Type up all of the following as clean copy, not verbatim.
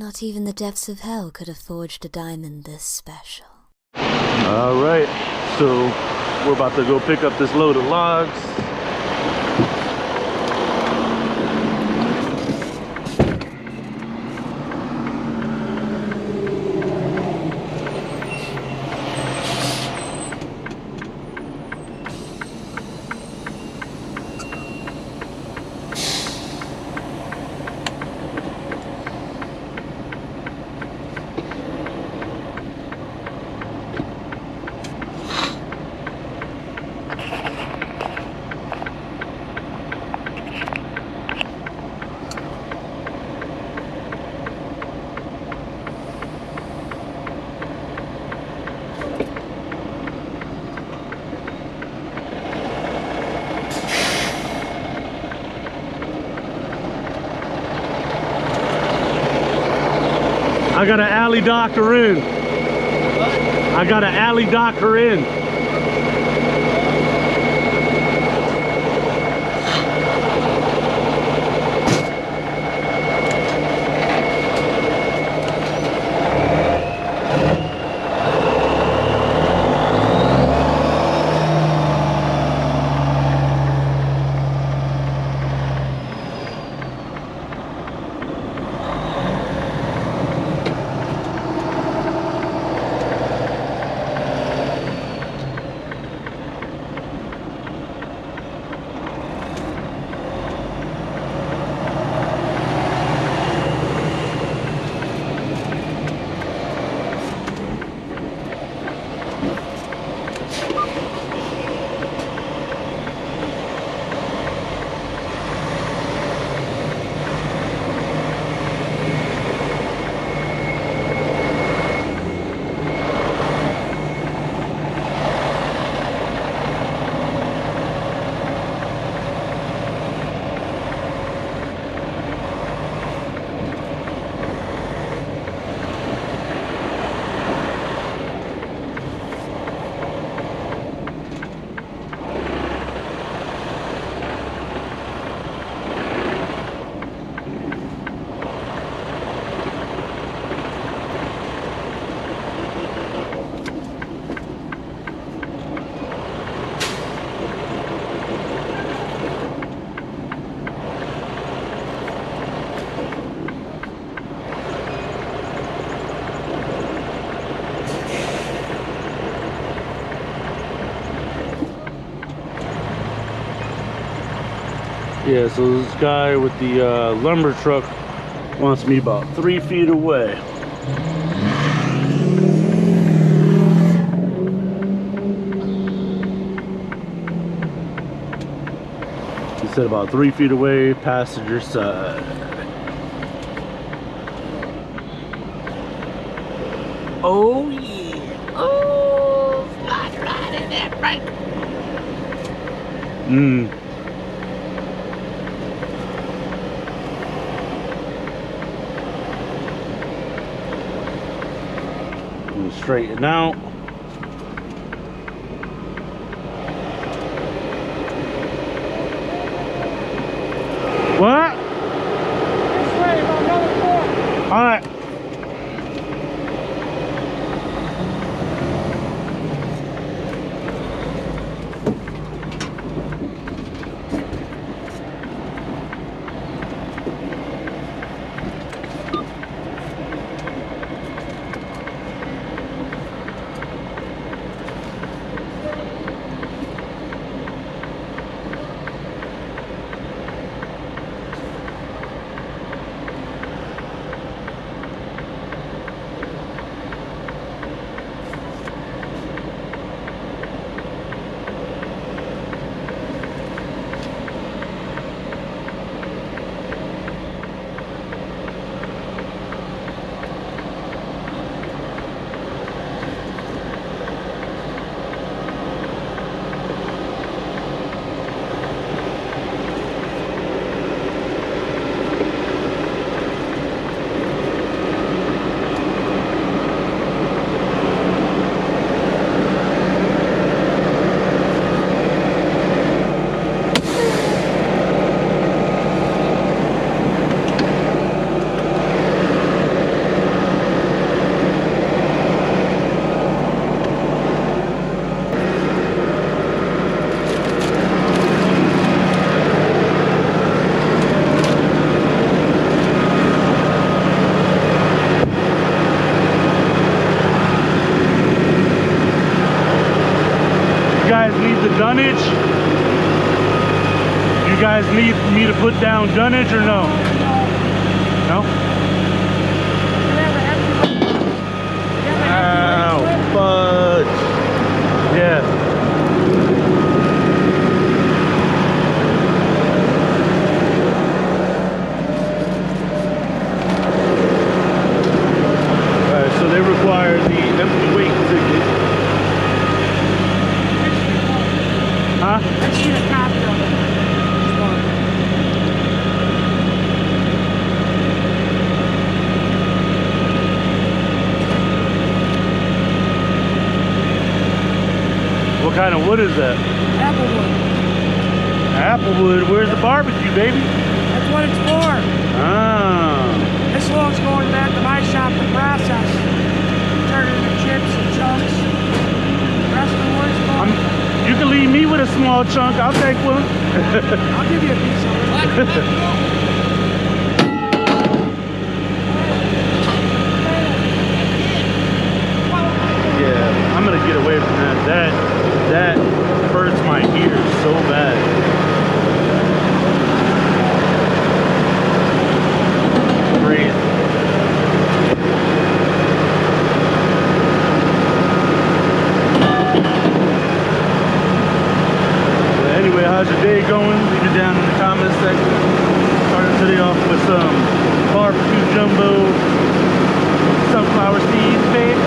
Not even the depths of hell could have forged a diamond this special. Alright, so we're about to go pick up this load of logs. I got an alley docker in. I got an alley docker in. Yeah, so this guy with the lumber truck wants me about 3 feet away. He said about 3 feet away, passenger side. Oh yeah! Oh, slide right in that right. Straighten out. What? This way, about another 4. All right. dunnage? You guys need me to put down dunnage or no? No? Ow, fudge. Yeah. Alright, so they require the empty weight ticket. Huh? I see the copy of it. What kind of wood is that? Applewood. Applewood? Where's the barbecue, baby? That's what it's for. Ah. This log's going back to my shop to process. Turn it into chips and chunks. The rest of the wood's going. You can leave me with a small chunk. I'll take one. I'll give you a piece of it. Yeah, I'm gonna get away from that. That hurts my ears so bad. Crazy. But anyway, how's your day going? Leave it down in the comment section. Starting today off with some barbecue jumbo sunflower seeds, babe.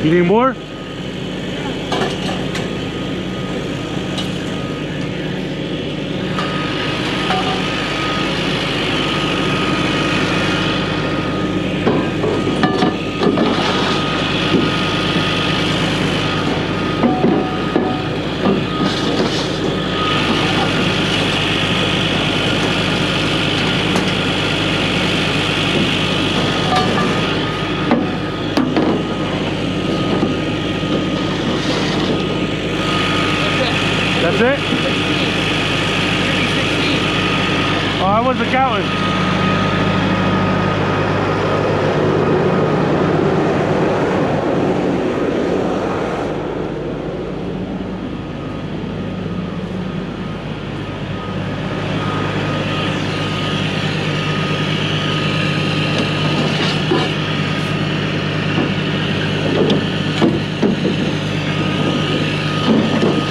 You need more? That's it? Oh, I wasn't counting.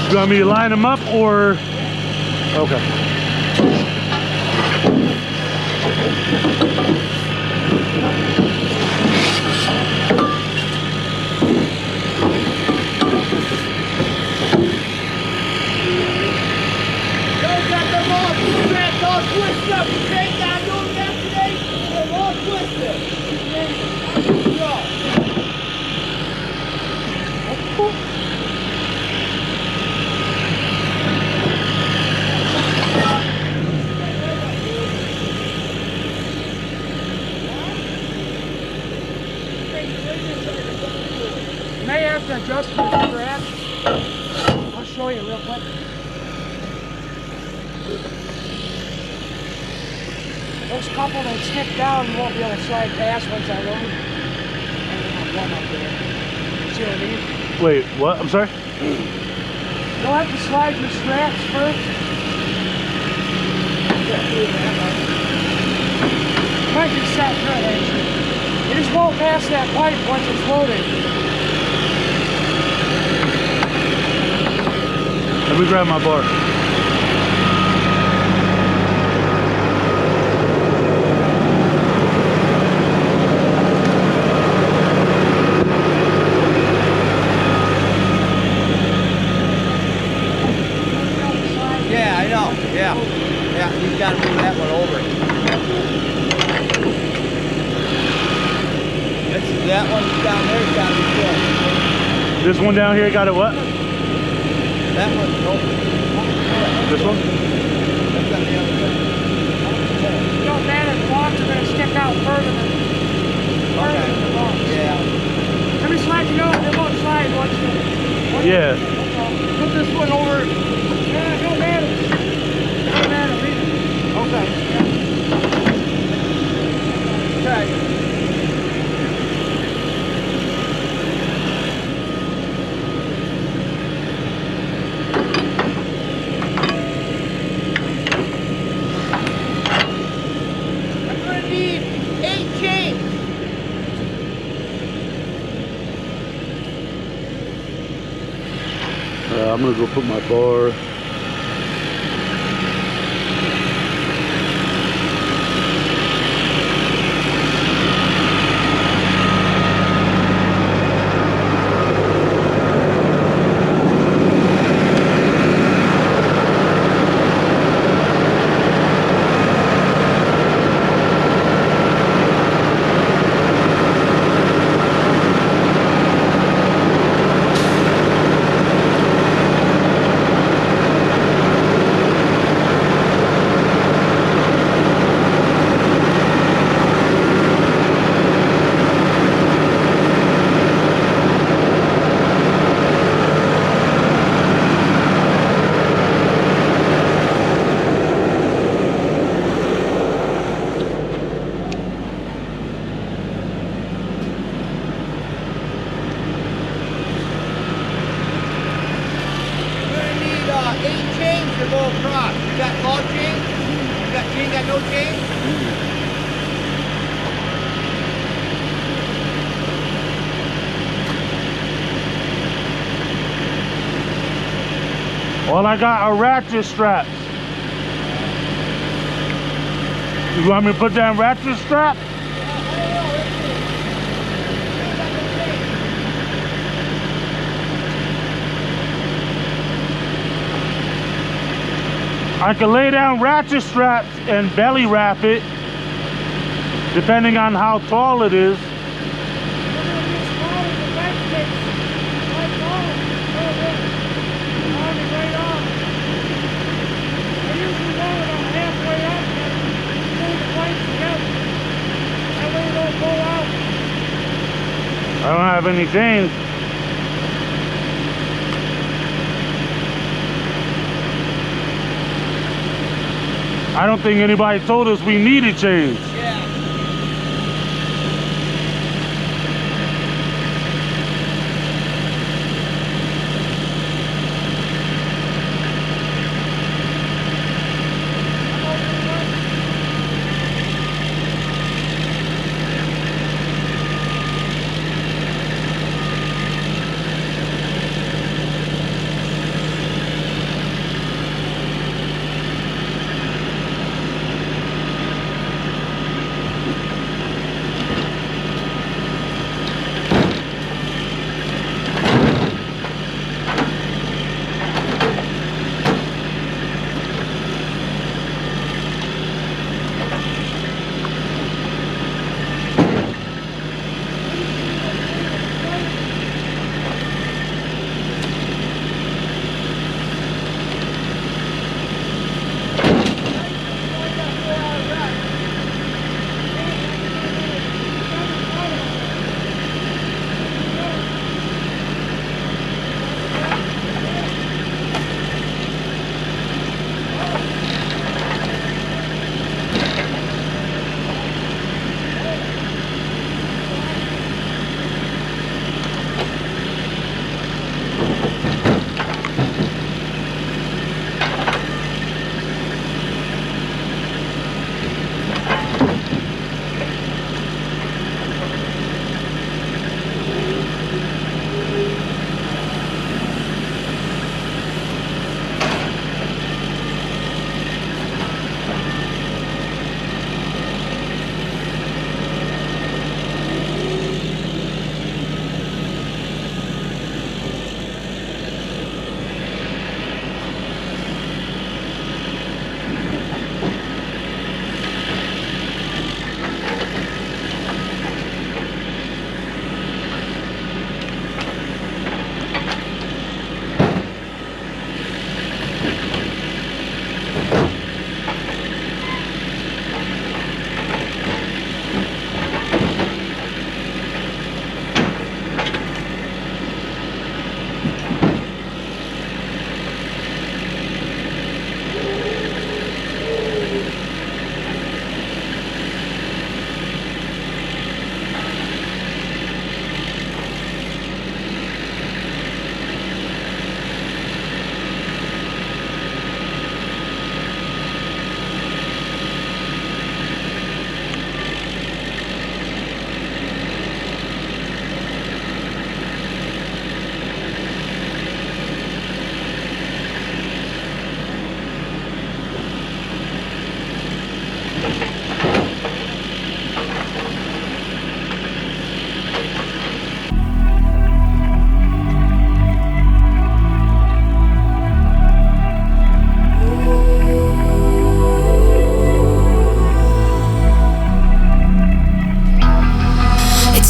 You want me to line them up or? Okay. May have to adjust the scratch. I'll show you real quick. Those couple that stick down, you won't be able to slide past once I load. And then I'll one up there. straps you'll need. Wait, what? I'm sorry? You'll have to slide your straps first. Might be set good, actually. You just won't pass that pipe once it's loaded. Let me grab my bar. Yeah, I know. Yeah. Yeah, he's got to move that one over. That one down there's got to be good. This one down here got it what? That one's open. This one? That's on the other side. You don't matter, the logs are going to stick out further than the logs. Yeah. Every slide you go, it won't slide once you... Yeah. Put this one over. Yeah, no matter. No matter, leave it. Okay. Okay. I'm gonna need 8 chains. I'm gonna go put my bar. To go across. You got all chains? You got no chains? All I got are ratchet straps. You want me to put down ratchet strap? I can lay down ratchet straps and belly wrap it, depending on how tall it is. I don't have any chains. I don't think anybody told us we needed chains. Yeah.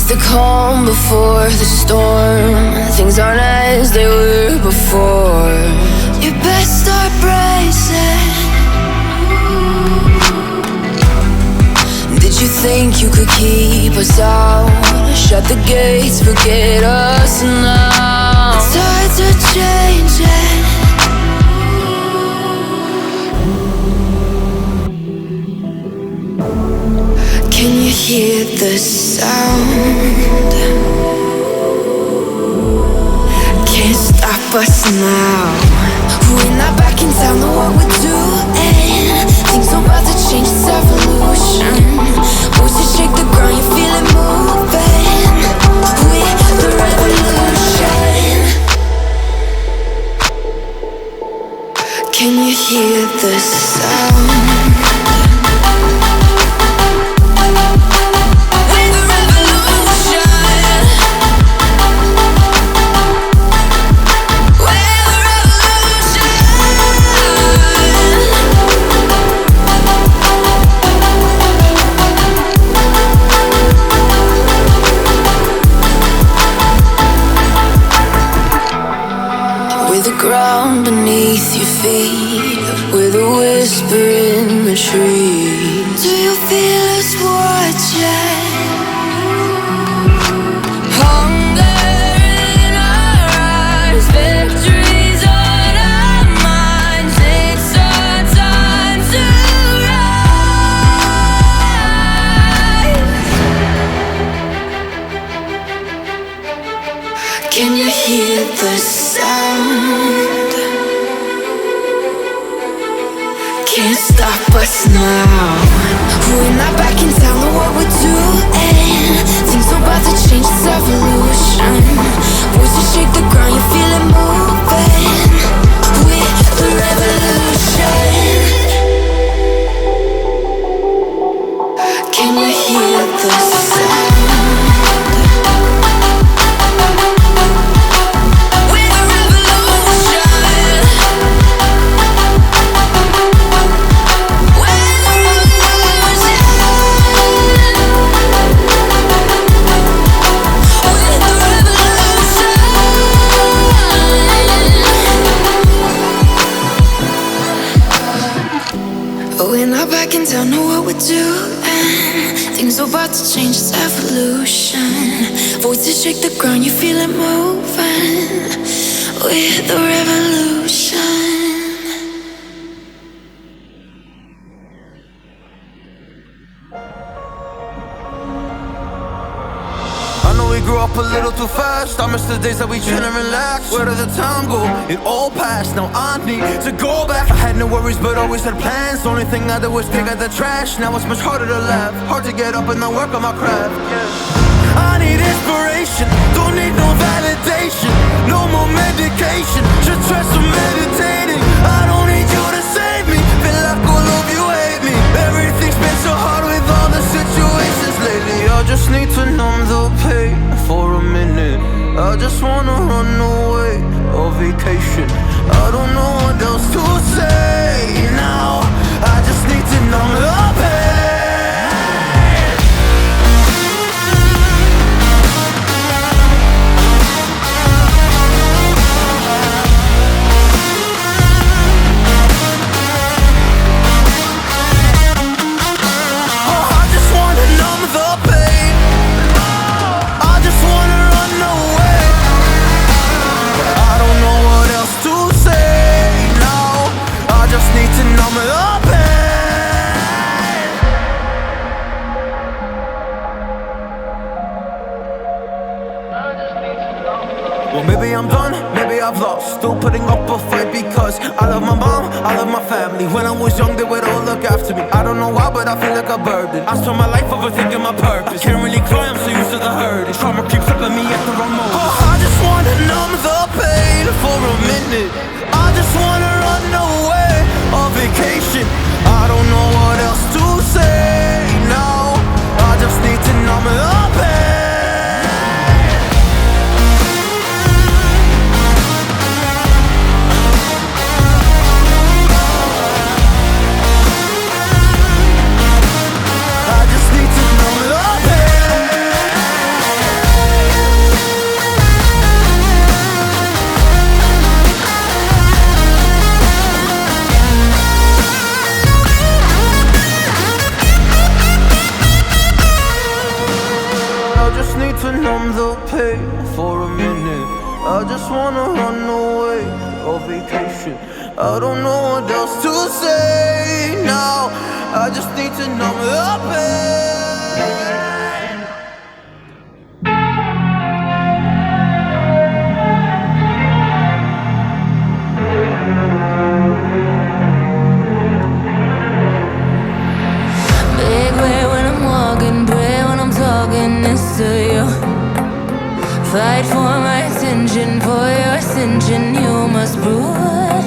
The calm before the storm. Things aren't as they were before. You best start bracing. Did you think you could keep us out? Shut the gates, forget us now. Tides are changing. Can you hear the sound? Can't stop us now. We're not back in town, know what we're doing. Things are about to change, it's evolution. Voices shake the ground, you feel it moving. We're the revolution. Can you hear the sound? Ground beneath your feet, with a whisper in the trees. Do you feel us watching? Hunger in our eyes, victories on our minds. It's our time to rise. Can you hear the sound? Can't stop us now. We're not back in town, know what we're doing. Things are about to change, it's evolution. Voices shake the ground, you feel it moving. We're the revolution. Can you hear the sound? We're not back in town, know what we're doing. Things are about to change, it's evolution. Voices shake the ground, you feel it moving. We're the revolution. I know we grew up a little too too fast. I miss the days that we chill and relax. Where did the time go? It all passed, now I need to go back. I had no worries but always had plans. The only thing I did was take out the trash. Now it's much harder to laugh, hard to get up and then work on my craft. I need inspiration, don't need no validation. No more medication, just try some meditating. I don't need you to save me, feel like all of you hate me. Everything's been so hard with all the situations lately. I just need to numb the pain for a minute. I just wanna run away on vacation. I don't know what else to say now. I just need to numb the pain. Well, maybe I'm done, maybe I've lost. Still putting up a fight because I love my mom, I love my family. When I was young, they would all look after me. I don't know why, but I feel like a burden. I spend my life overthinking my purpose. I can't really cry, I'm so used to the hurt. Trauma keeps up at me at the wrong moment. Oh, I just wanna numb the pain for a minute. I just wanna run away on vacation. I don't know what else to say now. I just need to numb the pain. To numb the pain for a minute. I just wanna run away on vacation. I don't know what else to say now. I just need to numb the pain. Big way when I'm walking, pray when I'm talking next to you. Fight for my attention, for your ascension, you must prove.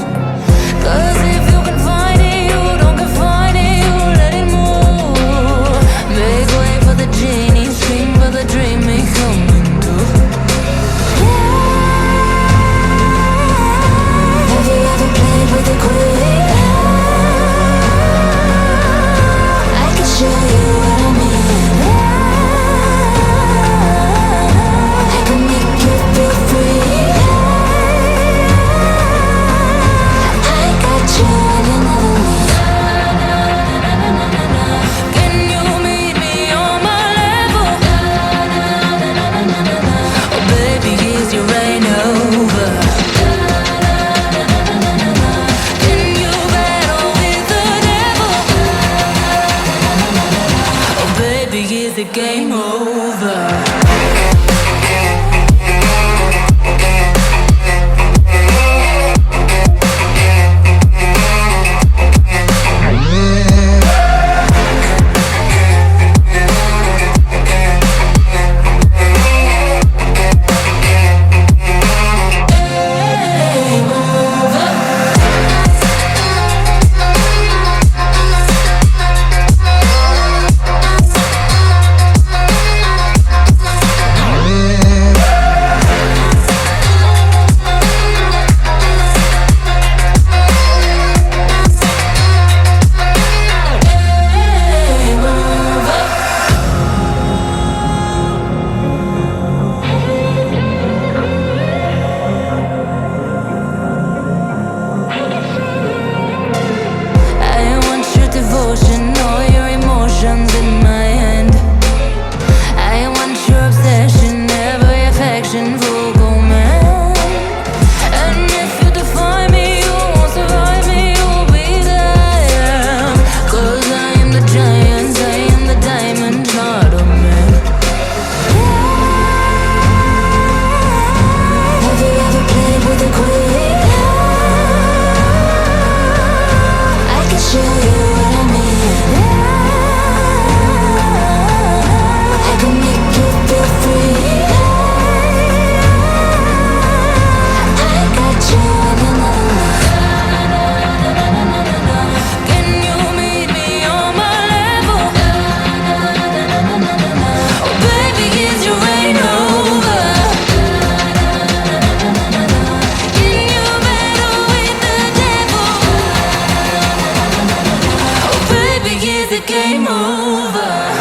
Cause if you can find it, you don't confine it, you let it move. Make way for the genie, scream for the dream, me coming through. Have you ever played with a queen? I can show you what I mean. I can make you feel free. game over.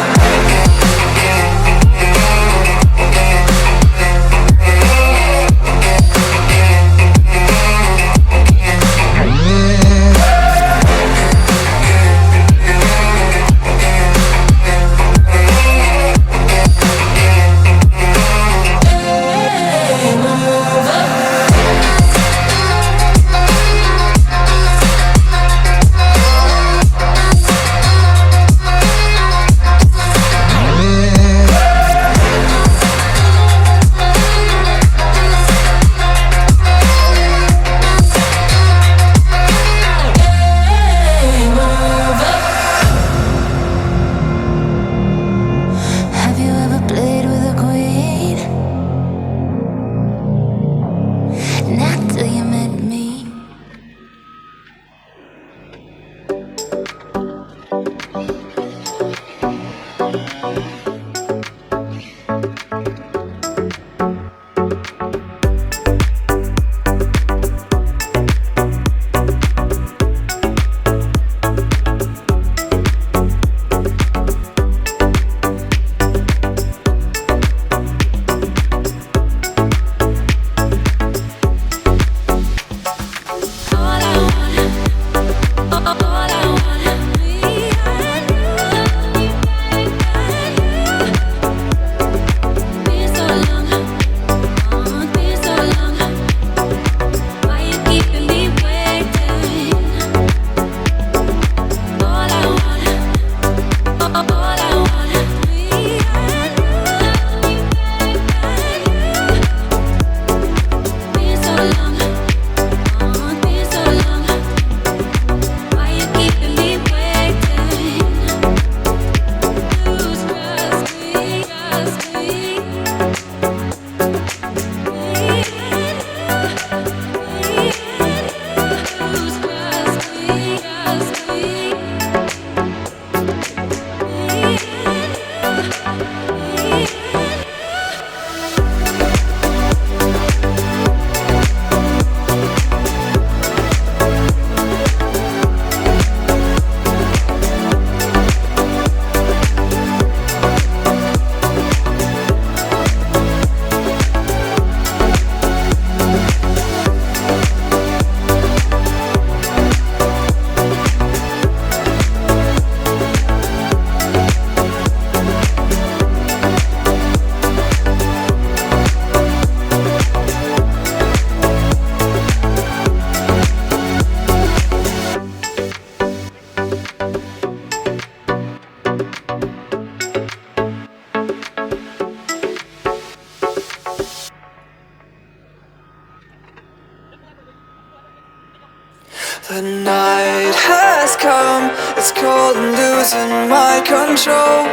The night has come, it's cold and losing my control.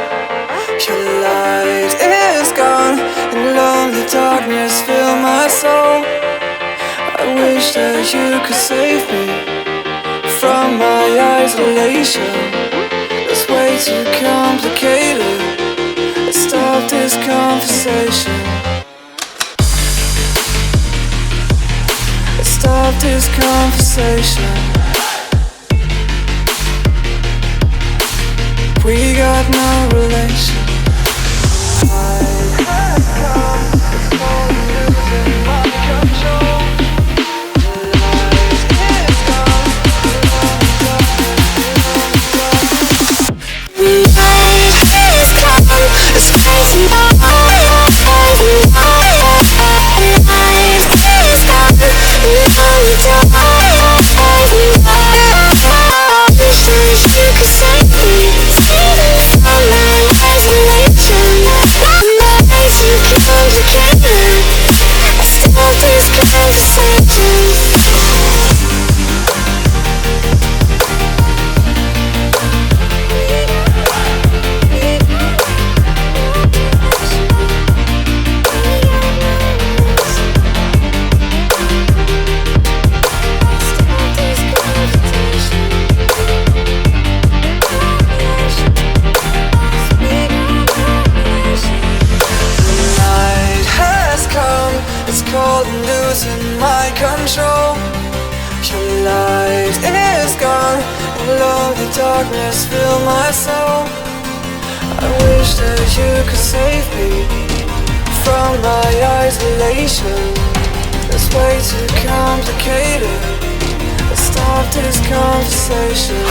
Your light is gone, and lonely darkness fill my soul. I wish that you could save me from my isolation. It's way too complicated. Let's stop this conversation. Let's stop this conversation. We got no relation. I have come, it's cold and losing my control. The light is gone, the night is come, it's crazy. Control. Your light is gone, and alone, the darkness filled my soul. I wish that you could save me from my isolation. It's way too complicated. Let's stop this conversation.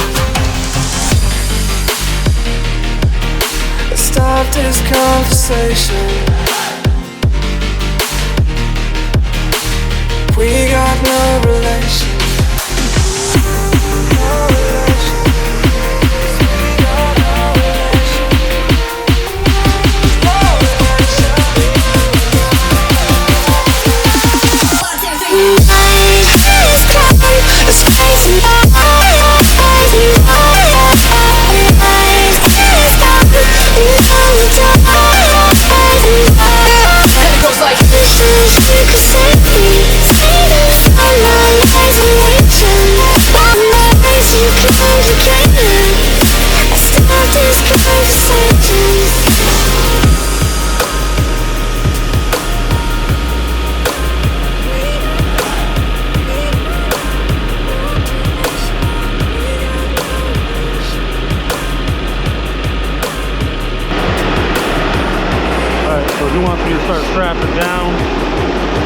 Let's stop this conversation. We got no relation. So he wants me to start strapping down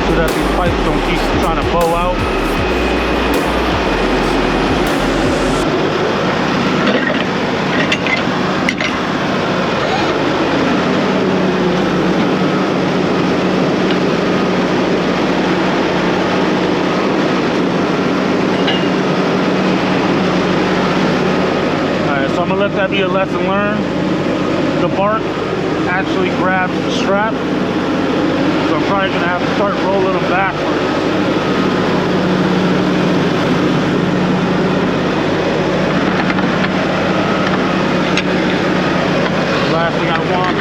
so that these pipes don't keep trying to bow out. Alright, so I'm gonna let that be a lesson learned. The bark actually grabs the strap, so I'm probably gonna have to start rolling them backwards. The last thing I want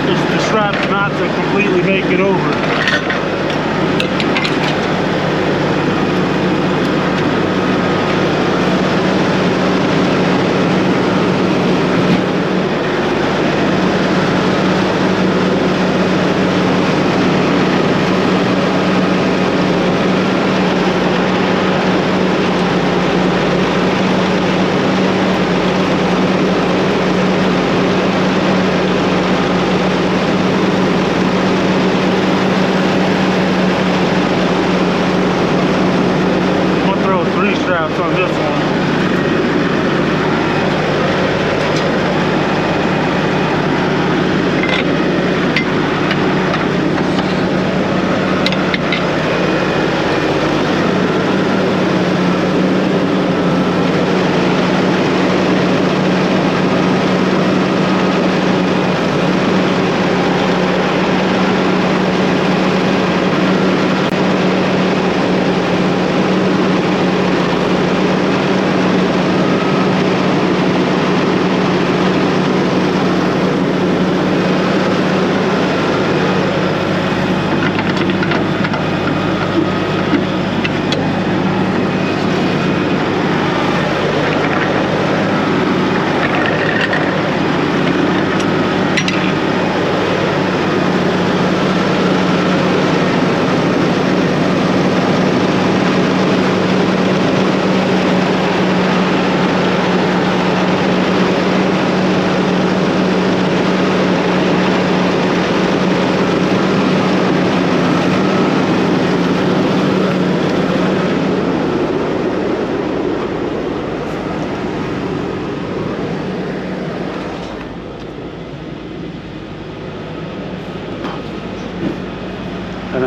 is the straps not to completely make it over. On this one. And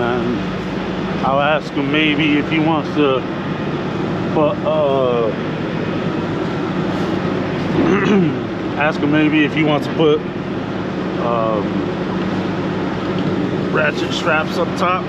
I'll ask him maybe if he wants to put, ask him maybe if he wants to put ratchet straps up top.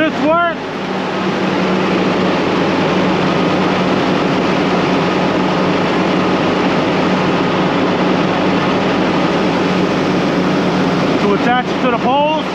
this work? To attach it to the poles?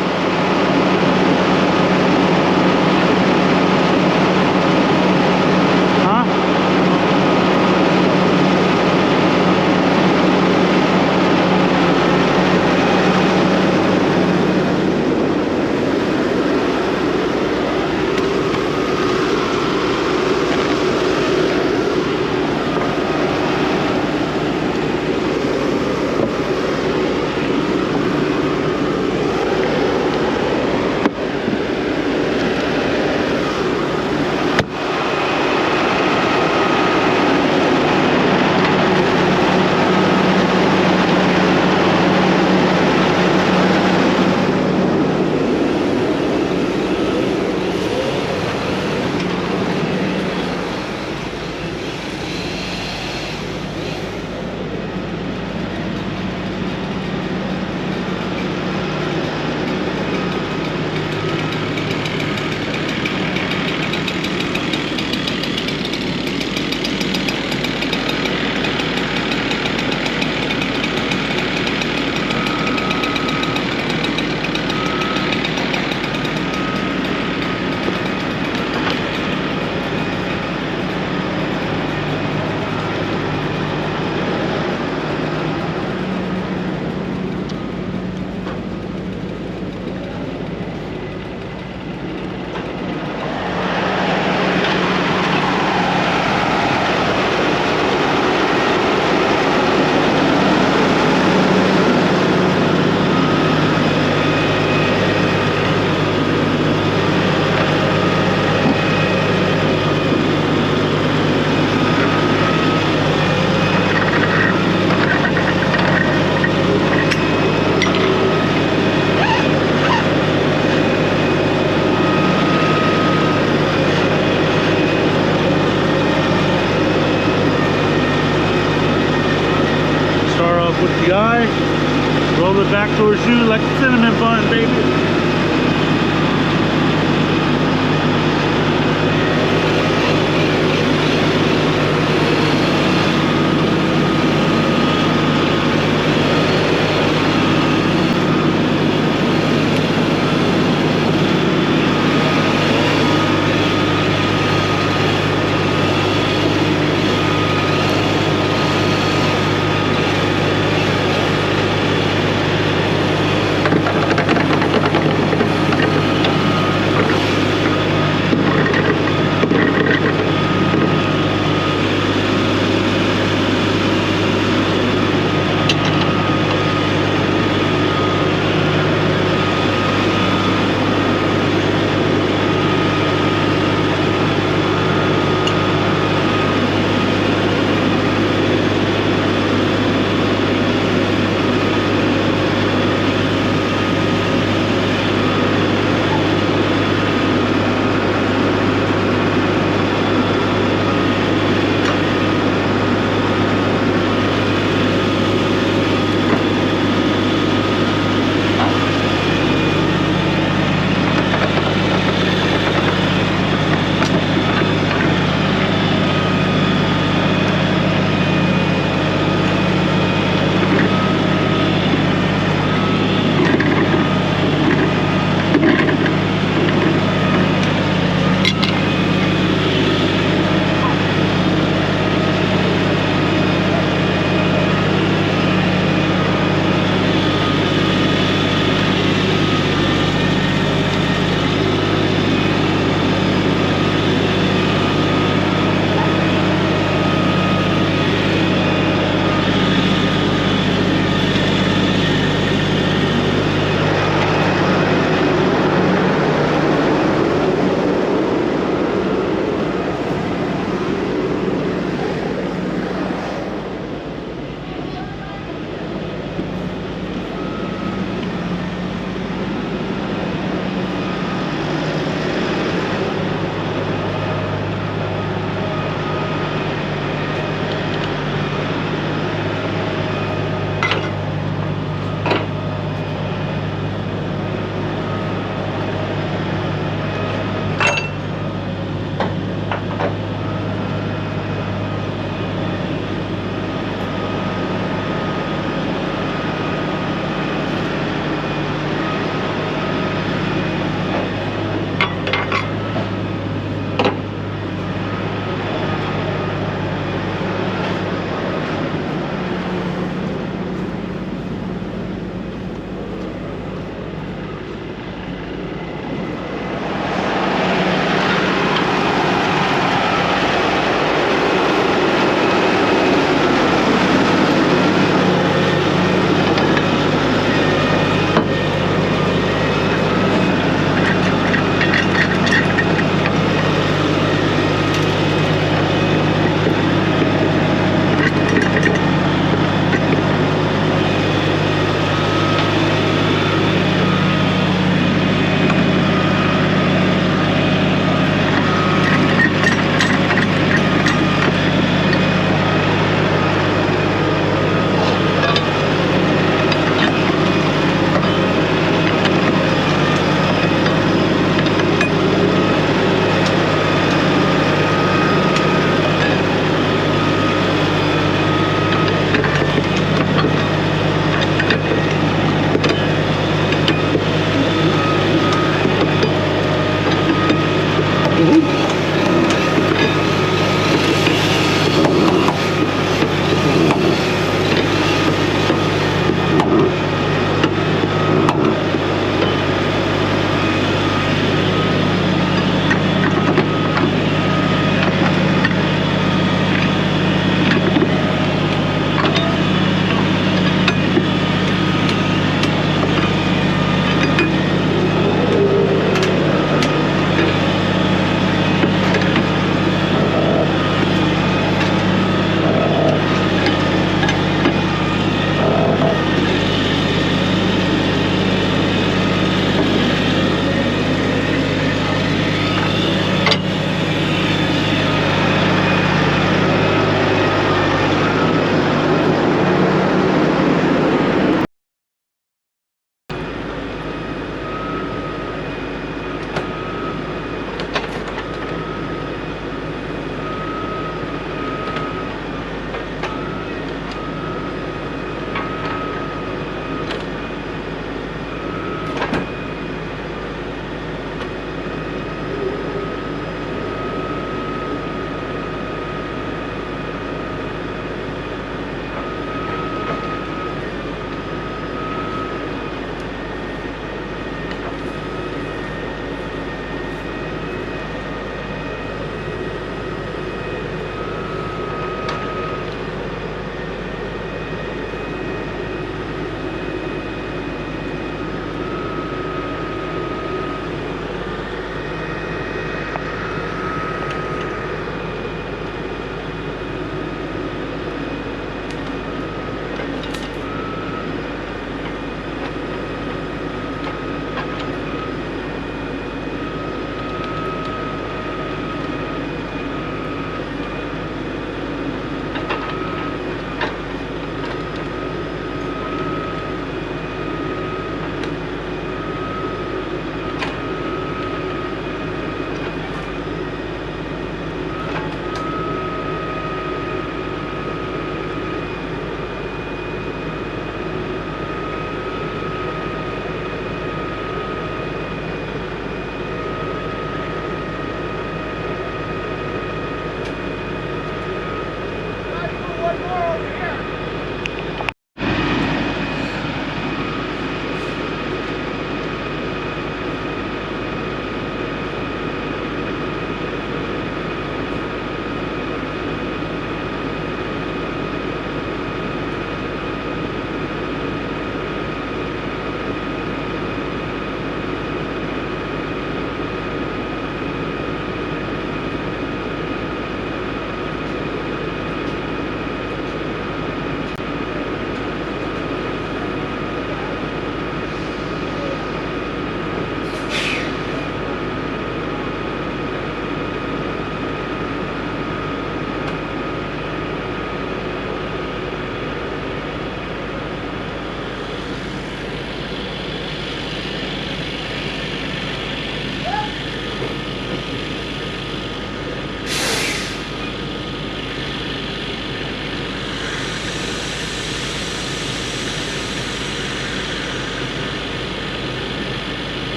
With the eye, roll it back towards you like a cinnamon bun, baby.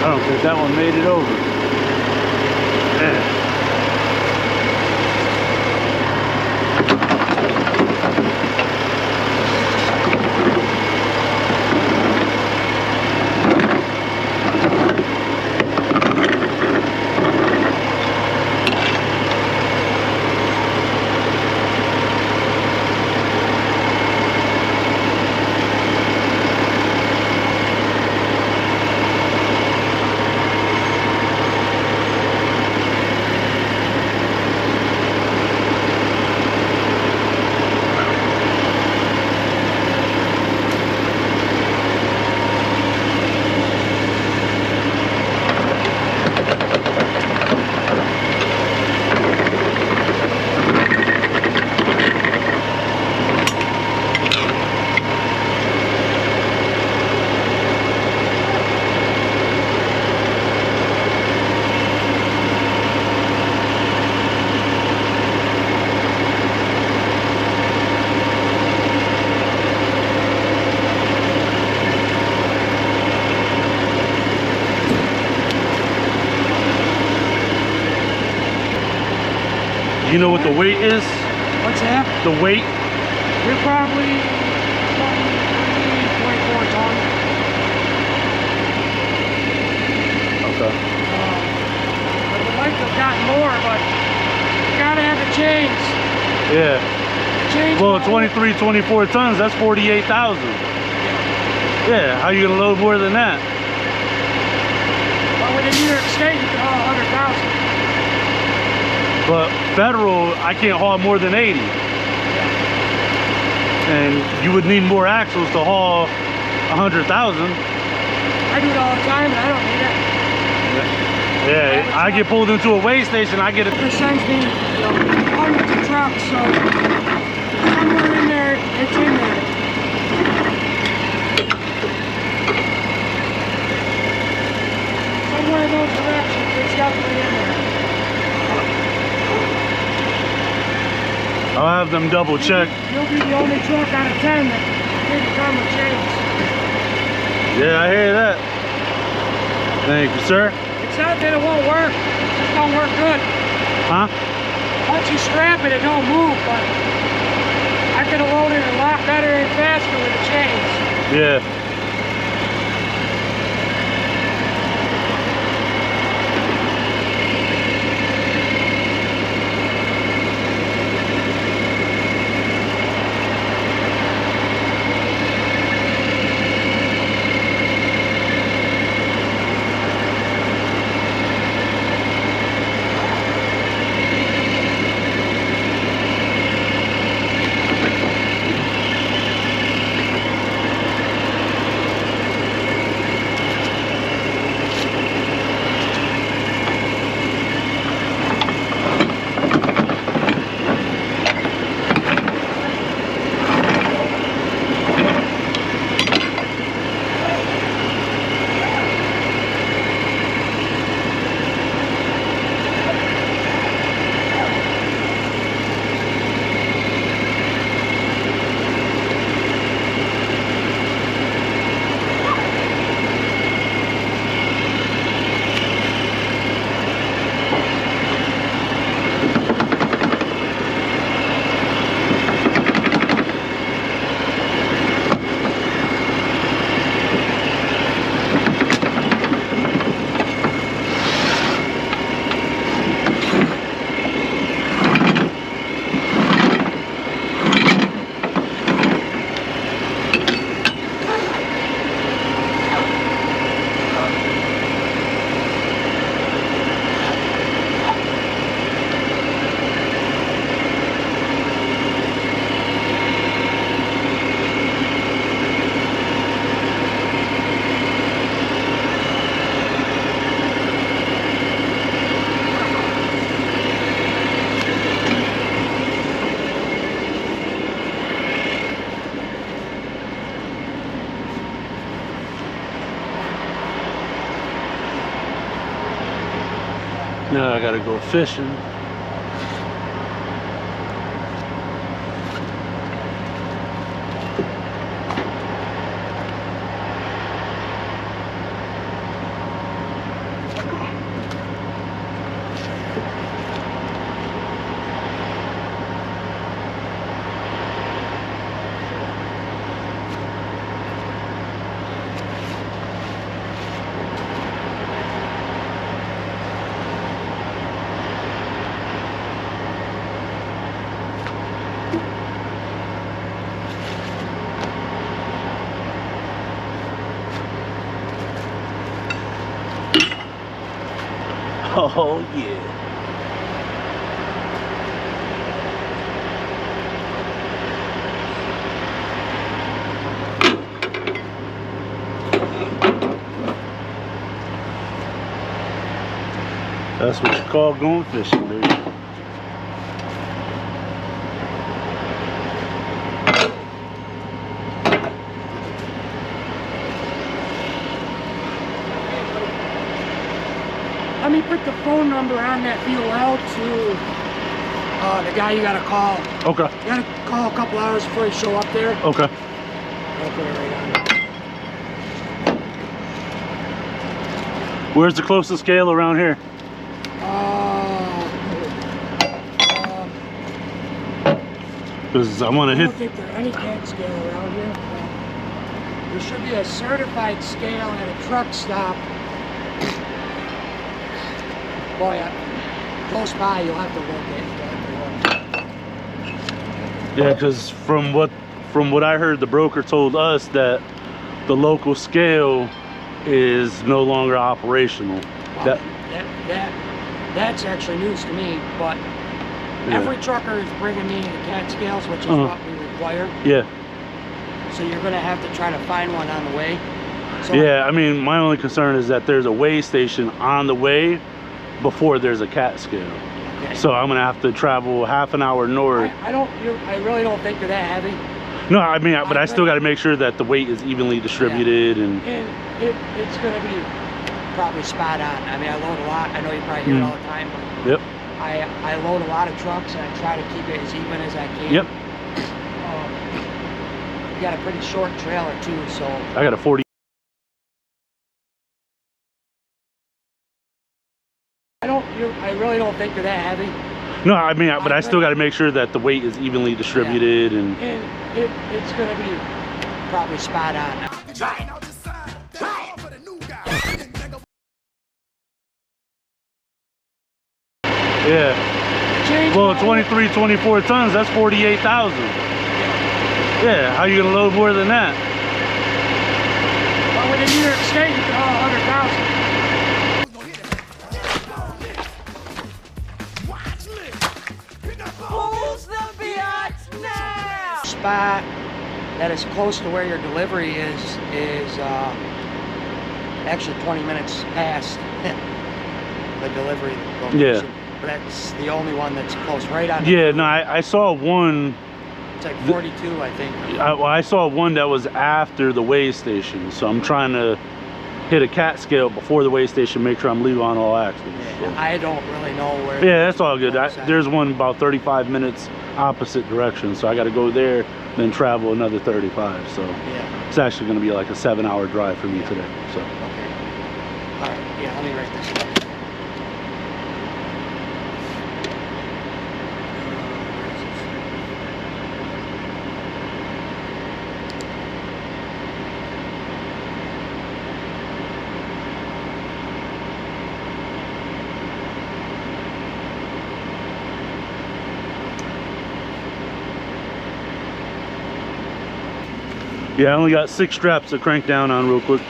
I don't think that one made it over. Yeah. You know what the weight is? What's that? The weight? You're probably 24 ton. Okay. I would like to have gotten more, but you gotta have the chains. Yeah. Chains. Well, 23, 24 tons, that's 48,000. Yeah, how you gonna load more than that? Well, with the New York State, you can haul 100,000. But federal, I can't haul more than 80. And you would need more axles to haul 100,000. I do it all the time, and I don't need it. Yeah, I get pulled into a weigh station, I get it. It sends me hundreds of trucks, so somewhere in there, it's in there. Somewhere in those directions, it's definitely in there. I'll have them double check. You'll be the only truck out of 10 that didn't come with chains. Yeah, I hear that. Thank you, sir. It's not that it won't work, it just don't work good. Huh? Once you strap it, it don't move, but I could have loaded it a lot better and faster with the chains. Yeah. Now I gotta go fishing. Oh yeah. That's what you call going fishing, baby. Let me put the phone number on that VOL to the guy you gotta call. Okay. You gotta call a couple hours before you show up there. Okay. I'll put it right on. Where's the closest scale around here? Because I want to I hit. don't think there are any cat scale around here. There should be a certified scale at a truck stop. Boy, close by, you'll have to look at. Yeah, because from what I heard, the broker told us that the local scale is no longer operational. Well, that's actually news to me, but Yeah. every trucker is bringing me the cat scales, which is what we require. Yeah. So you're gonna have to try to find one on the way. So Yeah, I mean, my only concern is that there's a weigh station on the way before there's a cat scale. okay. So I'm gonna have to travel half an hour north. I really don't think they're that heavy. No, I mean, but I still got to make sure that the weight is evenly distributed and. And it's gonna be probably spot on. I mean, I load a lot. I know you probably hear it all the time, but Yep. I load a lot of trucks and I try to keep it as even as I can. Yep. You got a pretty short trailer too, so I got a 40. I really don't think they're that heavy. No, I mean, but I still got to make sure that the weight is evenly distributed and. And it's gonna be probably spot on. Yeah. Change Well, my- 23, 24 tons, that's 48,000. Yeah, how you gonna load more than that? Well, within New York State, you can haul 100,000. Spot that is close to where your delivery is actually 20 minutes past the delivery location. Yeah. But that's the only one that's close, right on. Yeah, no, I saw one. It's like 42, I think. I saw one that was after the weigh station, so I'm trying to hit a cat scale before the weigh station, make sure I'm legal on all axles. So. I don't really know where. Yeah, that's all good. There's one about 35 minutes opposite direction, so I got to go there, then travel another 35. So Yeah. it's actually going to be like a 7-hour drive for me today. So. Okay. All right. Yeah. Let me write this down. Yeah, I only got 6 straps to crank down on real quick.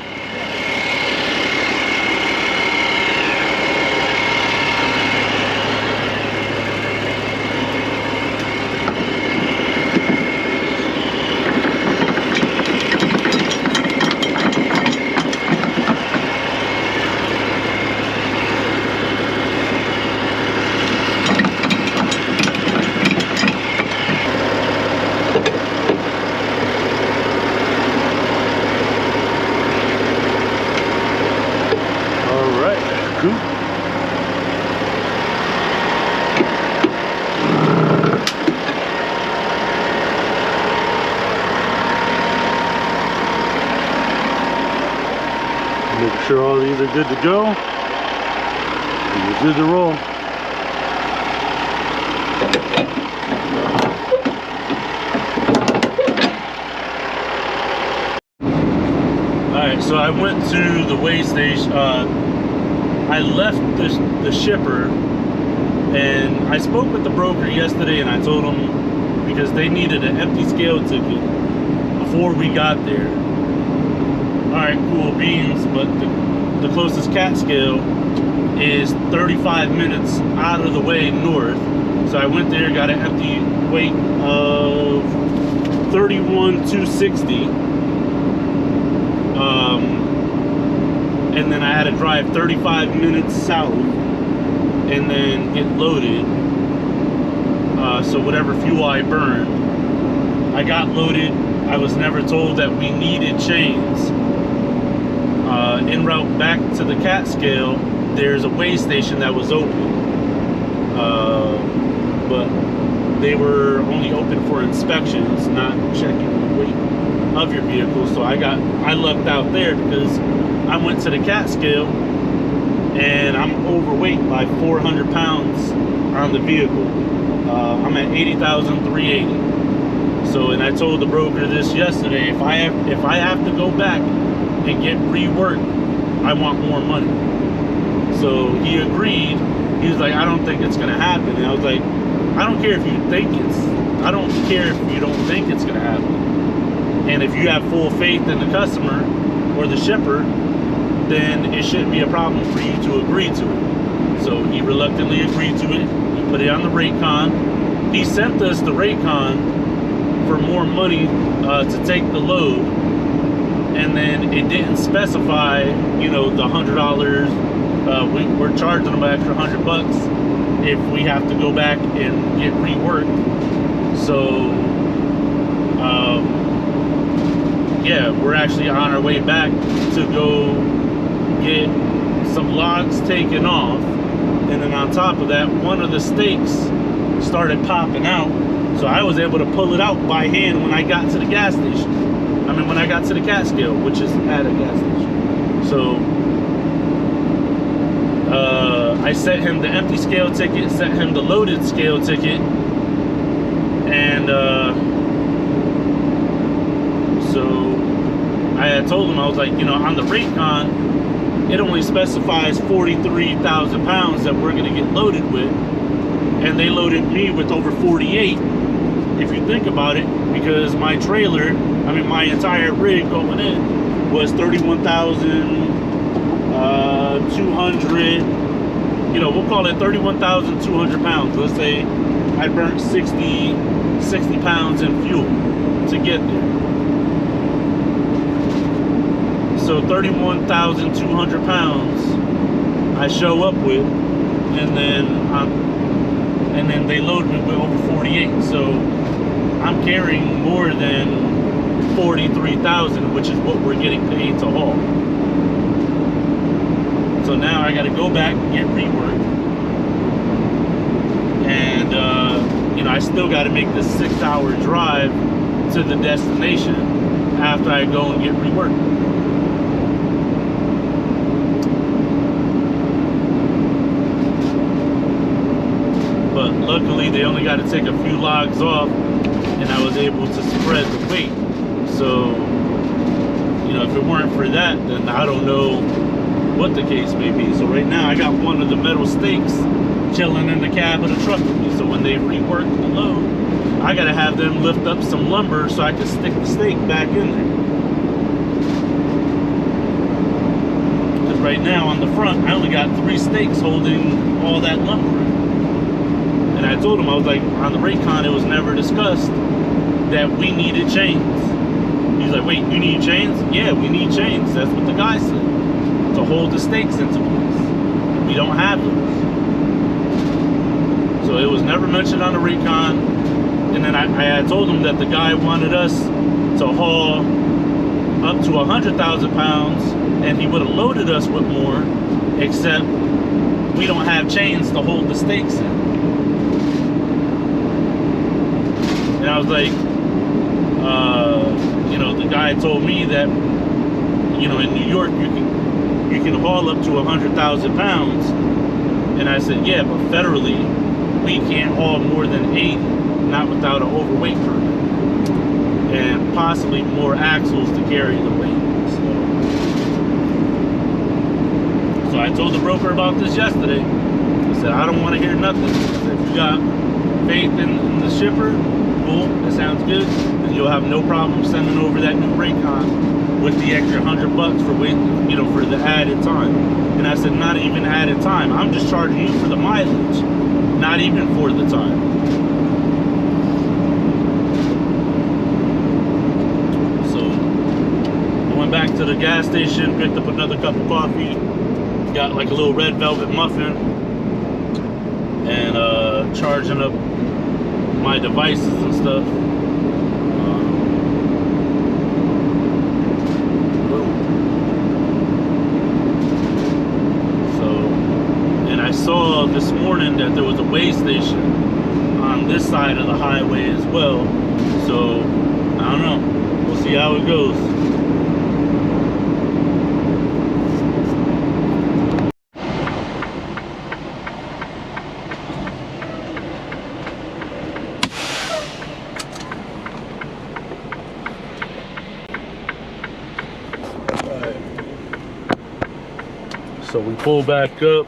Making sure all these are good to go. And we're good to roll. Alright, so I went to the weigh station. I left the shipper, and I spoke with the broker yesterday, and I told him because they needed an empty scale ticket before we got there. Alright, cool beans, but the closest cat scale is 35 minutes out of the way north. So I went there, got an empty weight of 31,260. And then I had to drive 35 minutes south and then get loaded. So whatever fuel I burned, I got loaded. I was never told that we needed chains. En route back to the Catskill, there's a weigh station that was open, but they were only open for inspections, not checking the weight of your vehicle. So I lucked out there because I went to the Catskill and I'm overweight by 400 pounds on the vehicle. I'm at 80,380. So, and I told the broker this yesterday, if I have to go back and get reworked, I want more money. So he agreed. He was like, I don't think it's gonna happen. And I was like, I don't care if you think I don't care if you don't think it's gonna happen. And if you have full faith in the customer or the shipper, then it shouldn't be a problem for you to agree to it. So he reluctantly agreed to it. He put it on the rate con. He sent us the rate con for more money to take the load. And then it didn't specify, you know, the $100. We're charging them an extra $100 if we have to go back and get reworked. So, yeah, we're actually on our way back to go get some logs taken off. And then on top of that, one of the stakes started popping out. So I was able to pull it out by hand when I got to the gas station. I mean, when I got to the Catskill, which is at a gas station. So I sent him the empty scale ticket, sent him the loaded scale ticket, and so I had told him, I was like, you know, on the rate con, it only specifies 43,000 pounds that we're gonna get loaded with, and they loaded me with over 48. If you think about it, because my trailer, I mean my entire rig going in was 31,200, you know, we'll call it 31,200 pounds. Let's say I burnt 60 pounds in fuel to get there. So 31,200 pounds I show up with, and then they load me with over 48. So I'm carrying more than 43,000, which is what we're getting paid to haul. So now I got to go back and get reworked, and you know, I still got to make this 6-hour drive to the destination after I go and get reworked. But luckily they only got to take a few logs off, and I was able to spread the weight. So, you know, if it weren't for that, then I don't know what the case may be. So right now I got one of the metal stakes chilling in the cab of the truck with me. So when they rework the load, I gotta have them lift up some lumber so I can stick the stake back in there. Because right now on the front, I only got 3 stakes holding all that lumber. And I told him, I was like, on the rate con, it was never discussed that we needed chains. He's like, wait, you need chains? Yeah, we need chains. That's what the guy said. To hold the stakes into place. We don't have those. So it was never mentioned on the recon. And then I had told him that the guy wanted us to haul up to 100,000 pounds, and he would have loaded us with more, except we don't have chains to hold the stakes in. And I was like, you know, the guy told me that, you know, in New York, you can haul up to 100,000 pounds. And I said, yeah, but federally, we can't haul more than 80, not without an overweight permit. And possibly more axles to carry the weight. So I told the broker about this yesterday. I said, I don't want to hear nothing. I said, if you got faith in the shipper, cool, that sounds good. Then you'll have no problem sending over that new Raycon with the extra $100 for weight, you know, for the added time. And I said, not even added time. I'm just charging you for the mileage, not even for the time. Back to the gas station, picked up another cup of coffee, got like a little red velvet muffin, and charging up my devices and stuff. And I saw this morning that there was a weigh station on this side of the highway as well. So I don't know. We'll see how it goes. So we pull back up.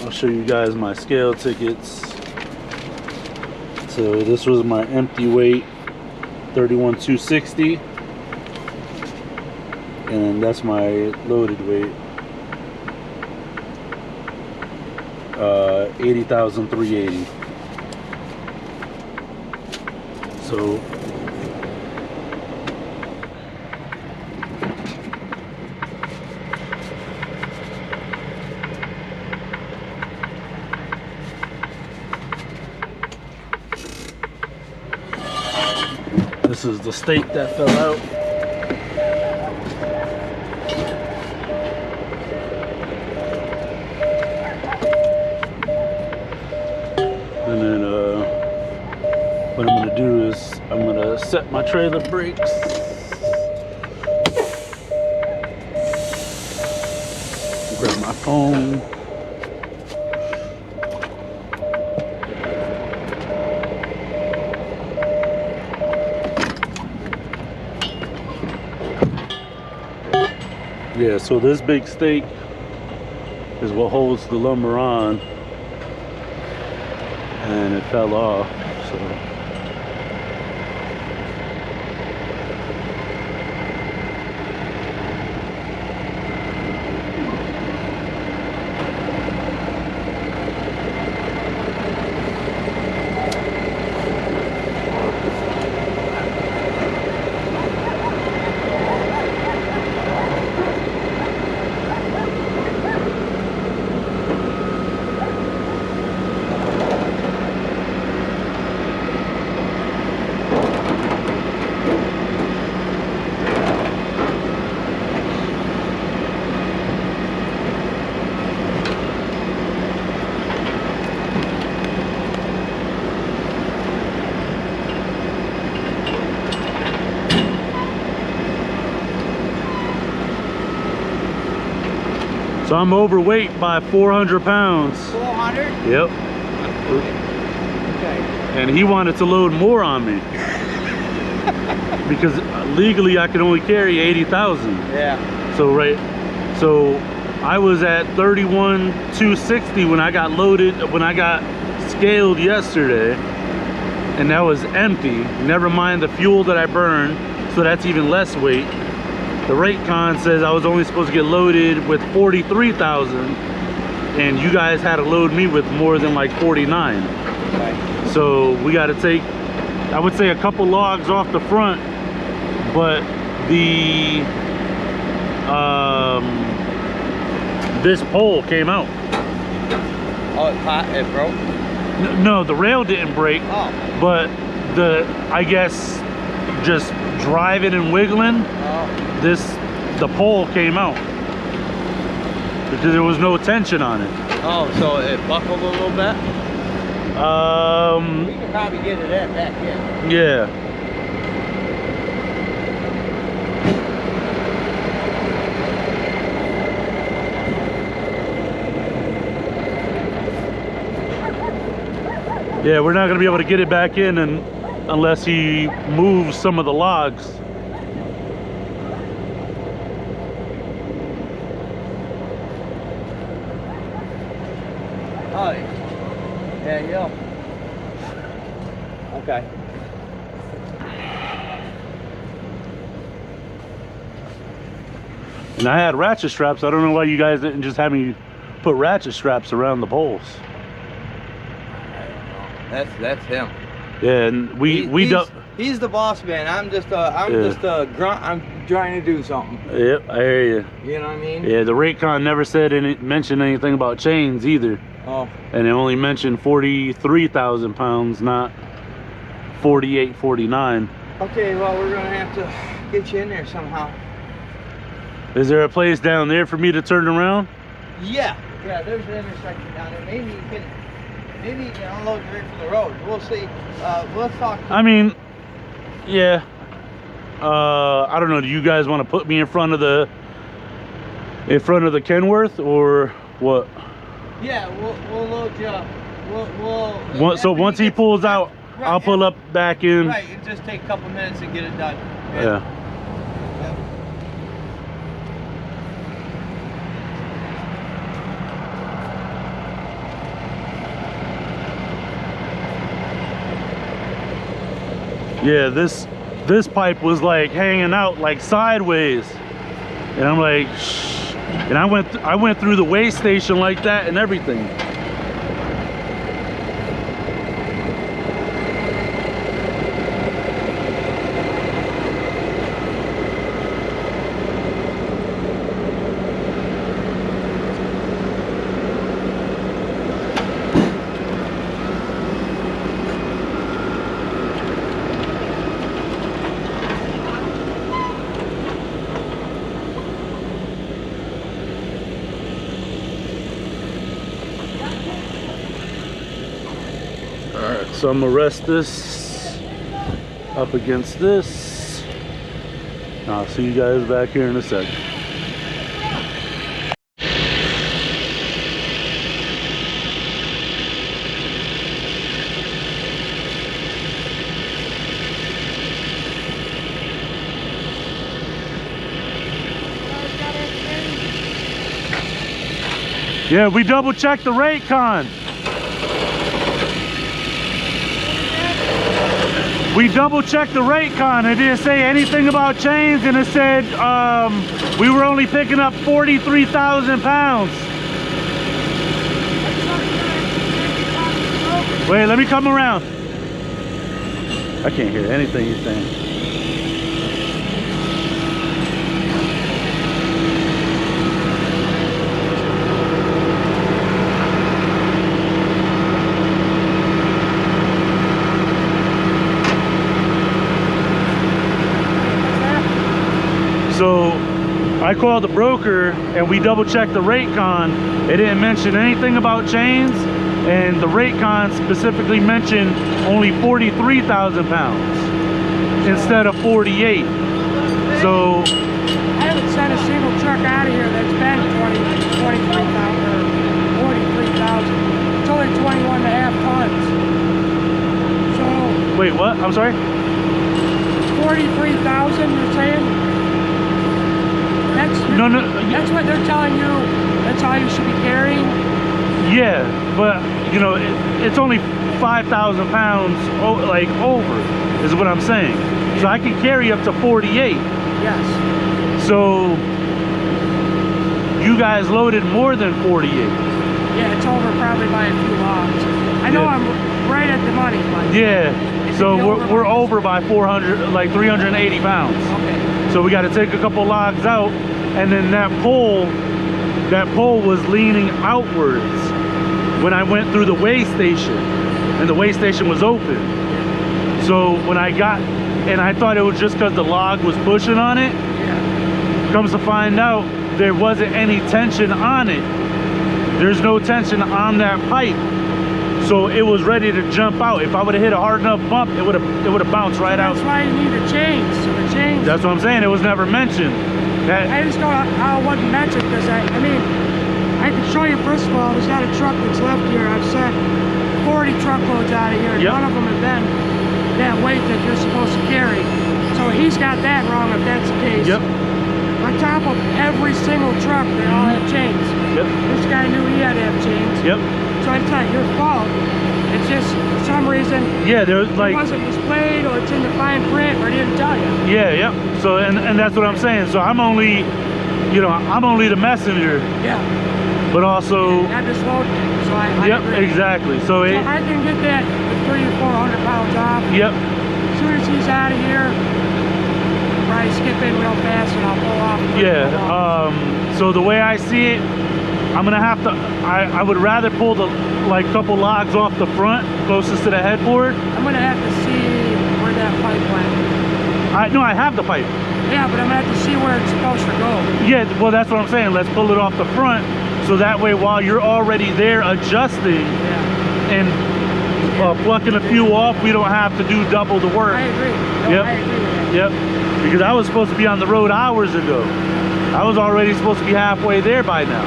I'll show you guys my scale tickets. So this was my empty weight, 31,260, and that's my loaded weight, 80,380. So this is the steak that fell out. And then what I'm gonna do is I'm gonna set my trailer brakes. Grab my phone. Yeah, so this big stake is what holds the lumber on, and it fell off, so. So I'm overweight by 400 pounds. 400? Yep. Okay. And he wanted to load more on me. Because legally I can only carry 80,000. Yeah. So I was at 31,260 when I got loaded, when I got scaled yesterday. And that was empty. Never mind the fuel that I burned. So that's even less weight. The Raycon says I was only supposed to get loaded with 43,000, and you guys had to load me with more than like 49. Okay. So we got to take, I would say, a couple logs off the front, but the this pole came out. Oh, it broke? No, the rail didn't break, Oh. but I guess just driving and wiggling, the pole came out because there was no tension on it. Oh, so it buckled a little bit? We can probably get it back in. Yeah. Yeah, we're not gonna be able to get it back in unless he moves some of the logs. Oh, yeah, yeah. Okay. And I had ratchet straps. I don't know why you guys didn't just have me put ratchet straps around the poles. That's him. Yeah, and he's the boss man. I'm just a grunt. I'm trying to do something. Yep, I hear you. You know what I mean? Yeah, the Raycon never mentioned anything about chains either. Oh. And it only mentioned 43,000 pounds, not 48, 49. Okay, well, we're gonna have to get you in there somehow. Is there a place down there for me to turn around? Yeah, there's an intersection down there. Maybe you can unload right from the road. We'll see. Let's talk. I mean, yeah. I don't know. Do you guys want to put me in front of the Kenworth or what? Yeah, we'll load you up. We'll So once he pulls out, right, I'll pull up back in. Right, it just take a couple minutes to get it done. Yeah. Yeah, this pipe was like hanging out like sideways, and I'm like, shh. And I went through the weigh station like that and everything. So I'm gonna rest this up against this. I'll see you guys back here in a second. Yeah, we double checked the Raycon. We double checked the Raycon. It didn't say anything about chains, and it said we were only picking up 43,000 pounds. Wait, let me come around. I can't hear anything he's saying. So I called the broker and we double checked the Raycon. It didn't mention anything about chains, and the Raycon specifically mentioned only 43,000 pounds instead of 48. So I haven't sent a single truck out of here that's been 23,000 or 43,000. It's only 21 and a half tons. So wait, what? I'm sorry? 43,000 you're saying? No. That's what they're telling you. That's all you should be carrying. Yeah, but you know, it's only 5,000 pounds, like over, is what I'm saying. So I can carry up to 48. Yes. So you guys loaded more than 48. Yeah, it's over probably by a few logs. I know I'm right at the money, but yeah. So we're over by 400, like 380 pounds. okay. So we got to take a couple logs out, and then that pole was leaning outwards when I went through the weigh station, and the weigh station was open. So when I got, and I thought it was just because the log was pushing on it. Yeah. Comes to find out, there wasn't any tension on it. There's no tension on that pipe. So it was ready to jump out. If I would have hit a hard enough bump, it would have bounced right out. That's why you need the chains. So the chains. That's what I'm saying. It was never mentioned. I just don't know how it wasn't mentioned, because I mean, I can show you. First of all, there's not a truck that's left here. I've sent 40 truckloads out of here, and Yep. none of them have been that weight that you're supposed to carry. So he's got that wrong if that's the case. Yep. On top of every single truck, they all have chains. Yep. This guy knew he had to have chains. Yep. So it's not your fault. It's just, for some reason, Yeah, there's it like, wasn't displayed, or it's in the fine print, or he didn't tell you. yeah, yep. So, and that's what I'm saying. So I'm only, you know, I'm only the messenger, Yeah. but also, That just loaded it, so I yep, agree. exactly. So So it, I can get that with 300 or 400 pounds off. yep, As soon as he's out of here, probably skip in real fast and I'll pull off. yeah. So the way I see it, I'm gonna have to, I would rather pull the, like, couple logs off the front, closest to the headboard. I'm gonna have to see where that pipe went. No, I have the pipe. Yeah, but I'm gonna have to see where it's supposed to go. Yeah, well, that's what I'm saying. Let's pull it off the front, so that way while you're already there adjusting Yeah, and plucking a few off, we don't have to do double the work. I agree. No, Yep. I agree with that. Yep, because I was supposed to be on the road hours ago. I was already supposed to be halfway there by now.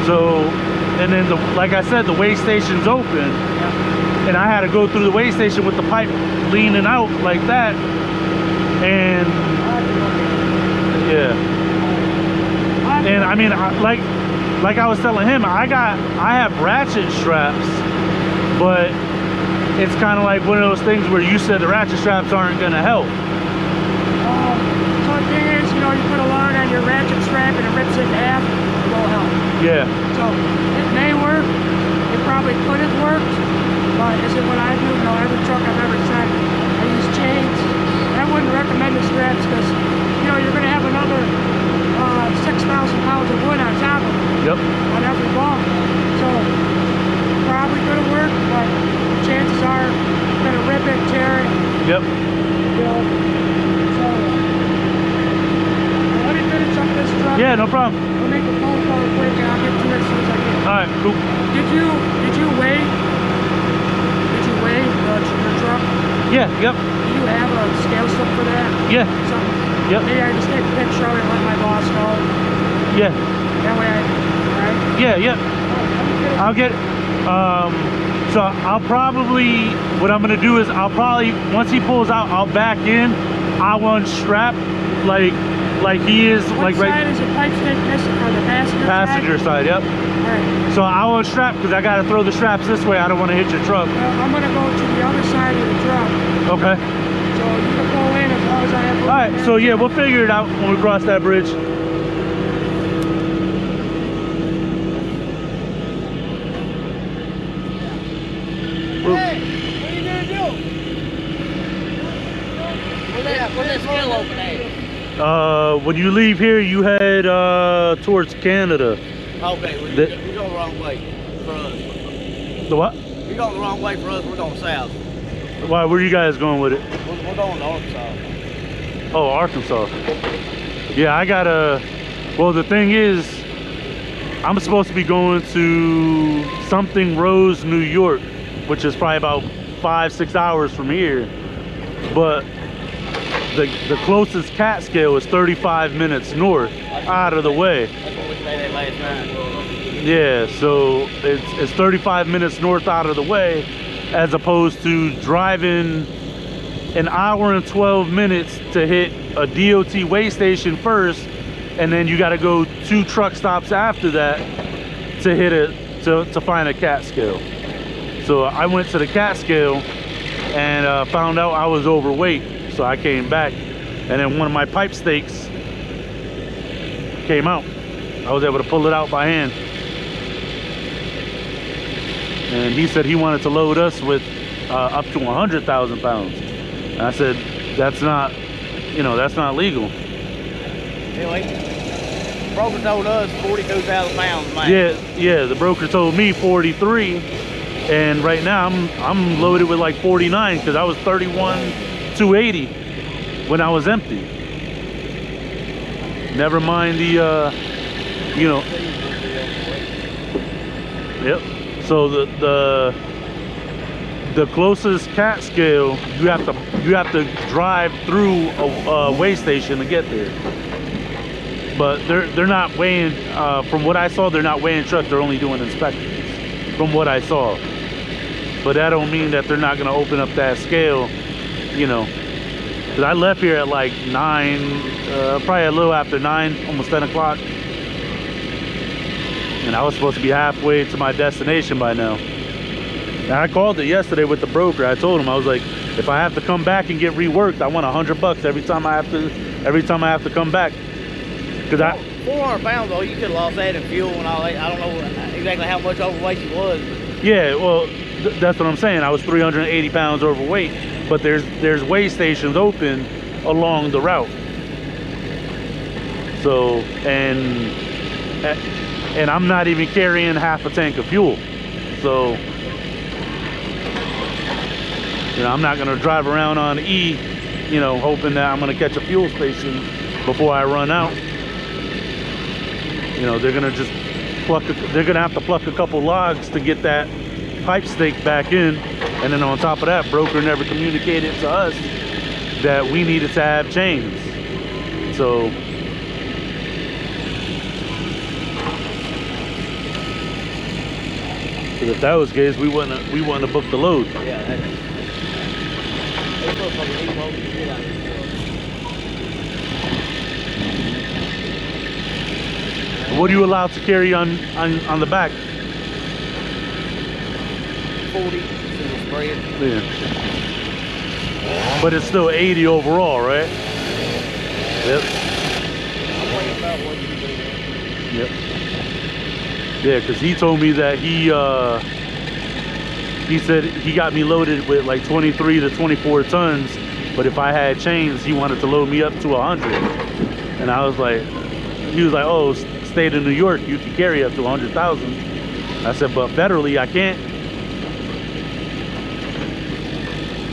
So, and then like I said, the weigh station's open, and I had to go through the weigh station with the pipe leaning out like that, and yeah. And I mean, like I was telling him, I have ratchet straps, but it's kind of like one of those things where you said the ratchet straps aren't gonna help. So the thing is, you know, you put a log on your ratchet strap and it rips it in half, it won't help. Yeah. So it may work, it probably could have worked, but is it what I do? No, every truck I've ever sent, I use chains. I wouldn't recommend the straps because, you know, you're gonna have another 6,000 pounds of wood on top of it. Yep. On every ball. So probably could have worked, but chances are it's gonna rip it, tear it, Yep. you know. So let me finish up this truck. Yeah, no problem. I'll make a phone call quick and I'll get to it as soon as I can. All right, cool. Did you weigh your truck? Yeah. Yep. Do you have a scale slip for that? Yeah. Something? Yep. Maybe I just take a picture of it and let my boss know. Yeah. That way right? Yeah. Yeah. Oh, I'll get. So I'll probably, what I'm gonna do is I'll probably, once he pulls out, I'll back in. I'll unstrap like he is, what like side right is the pipe stick missing for the passenger side. Yep. Alright. So I'll unstrap because I gotta throw the straps this way. I don't want to hit your truck. Well, I'm gonna go to the other side of the truck. Okay. So you can pull in as long as I have room. All right. So yeah, we'll figure it out when we cross that bridge. Hey, what are you gonna do? Where's that scale open at? When you leave here, you head towards Canada. Okay, we're going the wrong way for us. The what? You're going the wrong way for us, we're going south. Why? Where are you guys going with it? We're going to Arkansas. Oh, Arkansas. Yeah, I gotta. Well, the thing is, I'm supposed to be going to Something Rose, New York, which is probably about 5-6 hours from here. But the closest cat scale is 35 minutes north, out of the way. That's what we stayed at last night. Yeah, so it's 35 minutes north out of the way, as opposed to driving an hour and 12 minutes to hit a DOT weigh station first, and then you got to go 2 truck stops after that to hit it to find a cat scale. So I went to the cat scale and found out I was overweight, so I came back, and then one of my pipe stakes came out. I was able to pull it out by hand, and he said he wanted to load us with up to 100,000 pounds. And I said, that's not, you know, that's not legal. Anyway, broker told us 42,000 pounds, man. Yeah, the broker told me 43, and right now I'm loaded with like 49 because I was 31,280 when I was empty. Never mind the, you know. Yep. So the closest cat scale, you have to drive through a weigh station to get there. But they're not weighing. From what I saw, they're not weighing trucks. They're only doing inspections. From what I saw. but that don't mean that they're not gonna open up that scale, you know. Cause I left here at like 9, probably a little after 9, almost 10 o'clock. And I was supposed to be halfway to my destination by now. And I called it yesterday with the broker. I told him, I was like, if I have to come back and get reworked, I want $100 every time I have to come back. Cause 400 pounds though, you could have lost that in fuel and all that. I don't know exactly how much overweight you was. yeah, well, that's what I'm saying. I was 380 pounds overweight, but there's weigh stations open along the route. So, and I'm not even carrying half a tank of fuel. So, you know, I'm not gonna drive around on E, you know, hoping that I'm gonna catch a fuel station before I run out. You know, they're gonna just they're gonna have to pluck a couple logs to get that pipe stake back in. And then on top of that, broker never communicated to us that we needed to have chains. So, because if that was the case, we wouldn't have booked the load. Yeah, What are you allowed to carry on the back? 40 spread. Yeah. But it's still 80 overall, right? Yep. I'm waiting about what you do. Yep. Yeah, because he told me that he said he got me loaded with like 23 to 24 tons, but if I had chains, he wanted to load me up to 100. And I was like, he was like, oh, state of New York, you can carry up to 100,000. I said, but federally, I can't.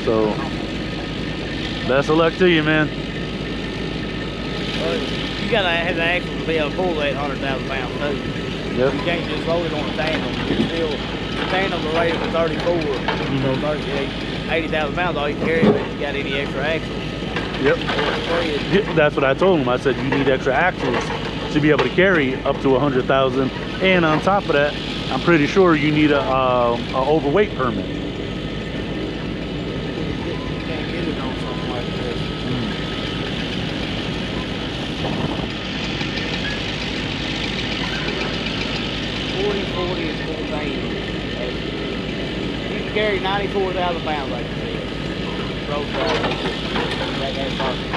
So, best of luck to you, man. Well, you gotta have the axle to be able to pull that 100,000 pounds too. Yep. You can't just load it on a tandem. It's still, the tandem's are rated for 34. So 80,000 pounds, all you can carry if you got any extra axles. Yep. That's what I told him. I said, you need extra axles to be able to carry up to 100,000. And on top of that, I'm pretty sure you need a overweight permit. You can't get it on something like this. 40 and 14. You can carry 94,000 pounds like this. Road drive. That's perfect.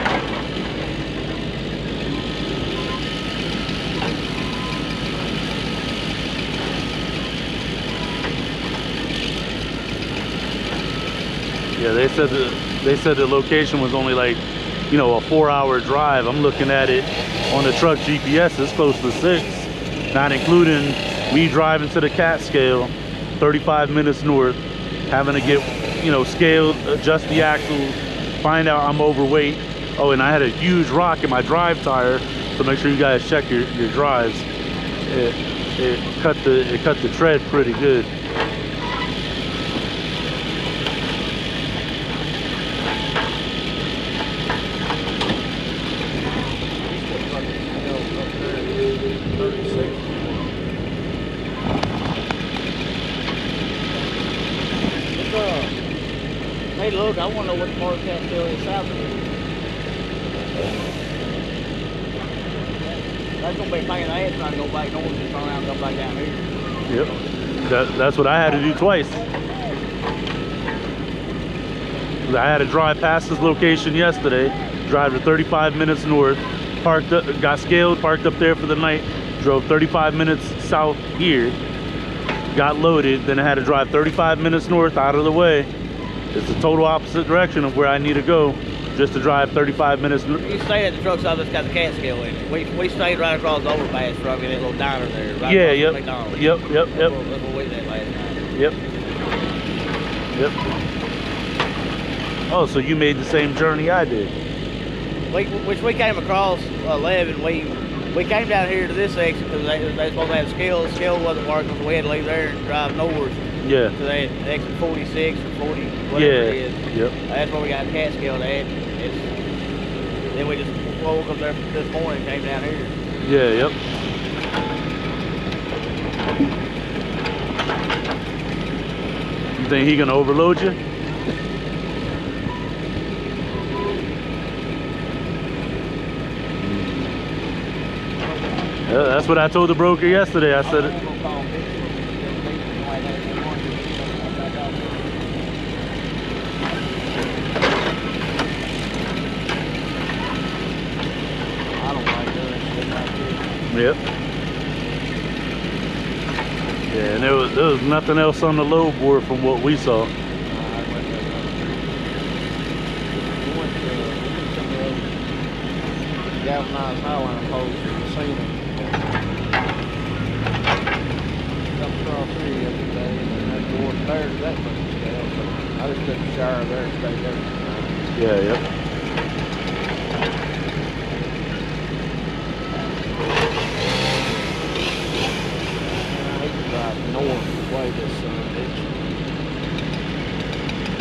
Yeah, they said the location was only like, you know, a 4-hour drive. I'm looking at it on the truck GPS, it's close to 6, not including me driving to the Catskill, 35 minutes north, having to get, you know, scaled, adjust the axles, find out I'm overweight. Oh, and I had a huge rock in my drive tire, so make sure you guys check your drives. It cut the tread pretty good. Hey, look, I want to know what part of Catskill is south of here. That's going to be a pain in the ass trying to go back north and turn around and come back down here. Yep, that's what I had to do twice. I had to drive past this location yesterday, drive to 35 minutes north, parked up, got scaled, parked up there for the night, drove 35 minutes south here, got loaded, then I had to drive 35 minutes north out of the way. It's the total opposite direction of where I need to go just to drive 35 minutes. You stayed at the truck stop that's got the Catskill in it. We stayed right across the overpass from that little diner there. Right Yeah, across yep. from McDonald's. Yep. That's where we was at last night. Yep. Oh, so you made the same journey I did. Which we came across 11. We came down here to this exit because they supposed to have scale. The scale wasn't working, so we had to leave there and drive north. Yeah. So they had exit 46 or 40, whatever Yeah. it is. Yep. That's where we got Catskill at. Then we just woke up there this morning and came down here. Yeah, yep. You think he gonna overload you? Yeah, that's what I told the broker yesterday. I said, yep. Yeah, and there was nothing else on the load board from what we saw. Galvanized highline poles in the ceiling. Come across here yesterday, and then that door there to that fucking scale. So I just took a shower there and stayed there tonight. Yeah, yep. I hate to drive north the way this bitch.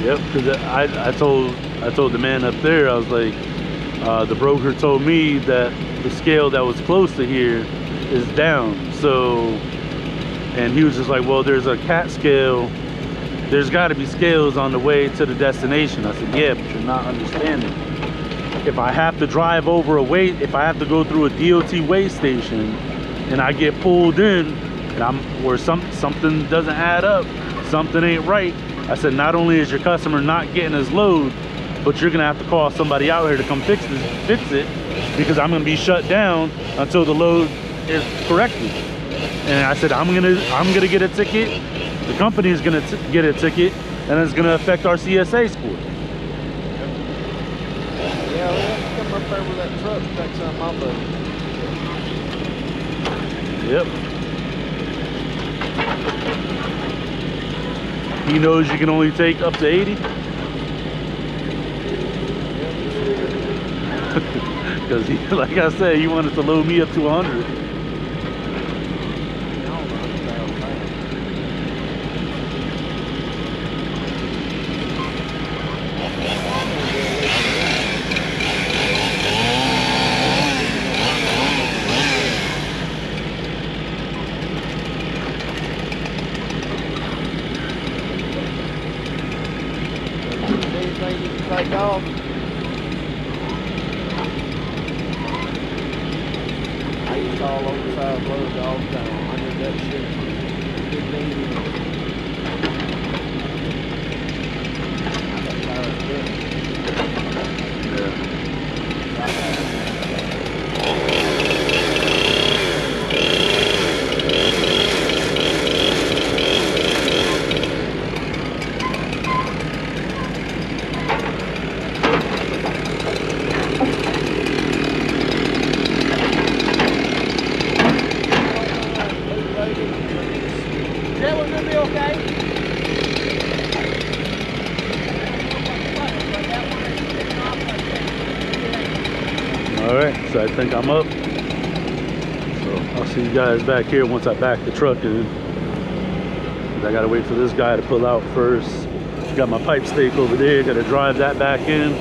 Yep, because I told the man up there, I was like, the broker told me that the scale that was close to here is down. So, and he was just like, well, there's a cat scale. There's got to be scales on the way to the destination. I said, yeah, but you're not understanding. If I have to drive over a weight, if I have to go through a DOT weigh station and I get pulled in and something doesn't add up, something ain't right. I said, not only is your customer not getting his load, but you're gonna have to call somebody out here to come fix it, because I'm gonna be shut down until the load is corrected. And I said, I'm gonna get a ticket. The company is gonna get a ticket, and it's gonna affect our CSA score. Yeah, we have to come up there with that truck and take something off of it. Yep. He knows you can only take up to 80. Because like I said, he wanted to load me up to 100. Anything you can take off? I used to all oversized loads all the time. I did that shit for 15 years. I got tired of doing it. Alright, so I think I'm up. So I'll see you guys back here once I back the truck in. I gotta wait for this guy to pull out first. Got my pipe stake over there, gotta drive that back in.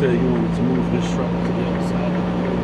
said he wanted to move his truck to the other side of the road.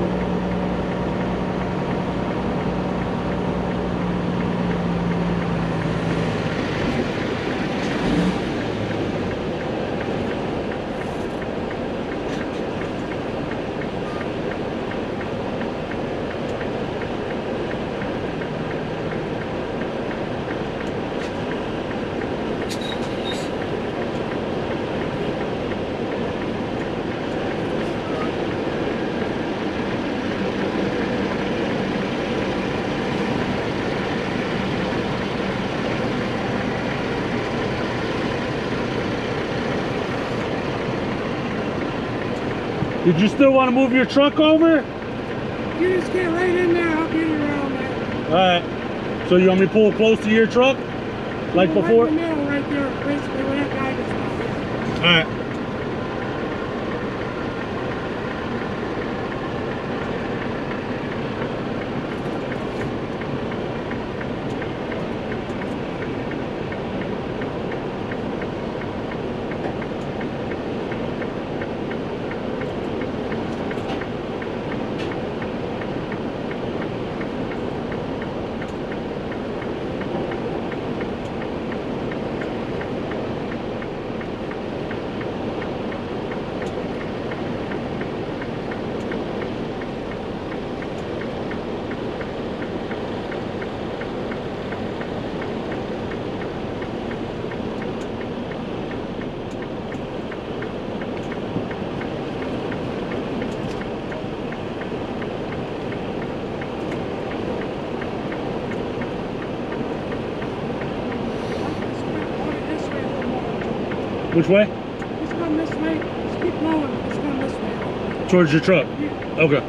Did you still want to move your truck over? You just get right in there, I'll get it around there. Alright. So you want me to pull close to your truck? Like Go before? right in the middle, right there, basically where that guy just Alright. Which way? It's going this way. Just keep going. It's going this way. Towards your truck? Yeah. Okay.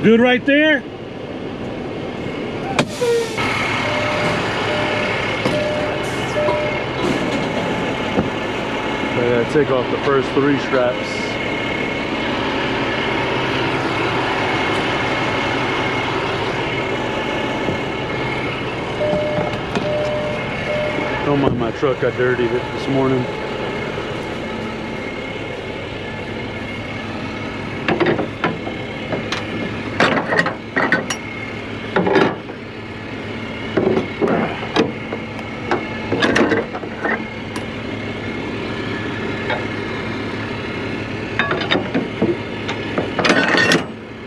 Good right there? I gotta take off the first 3 straps. Don't mind my truck, I dirtied it this morning.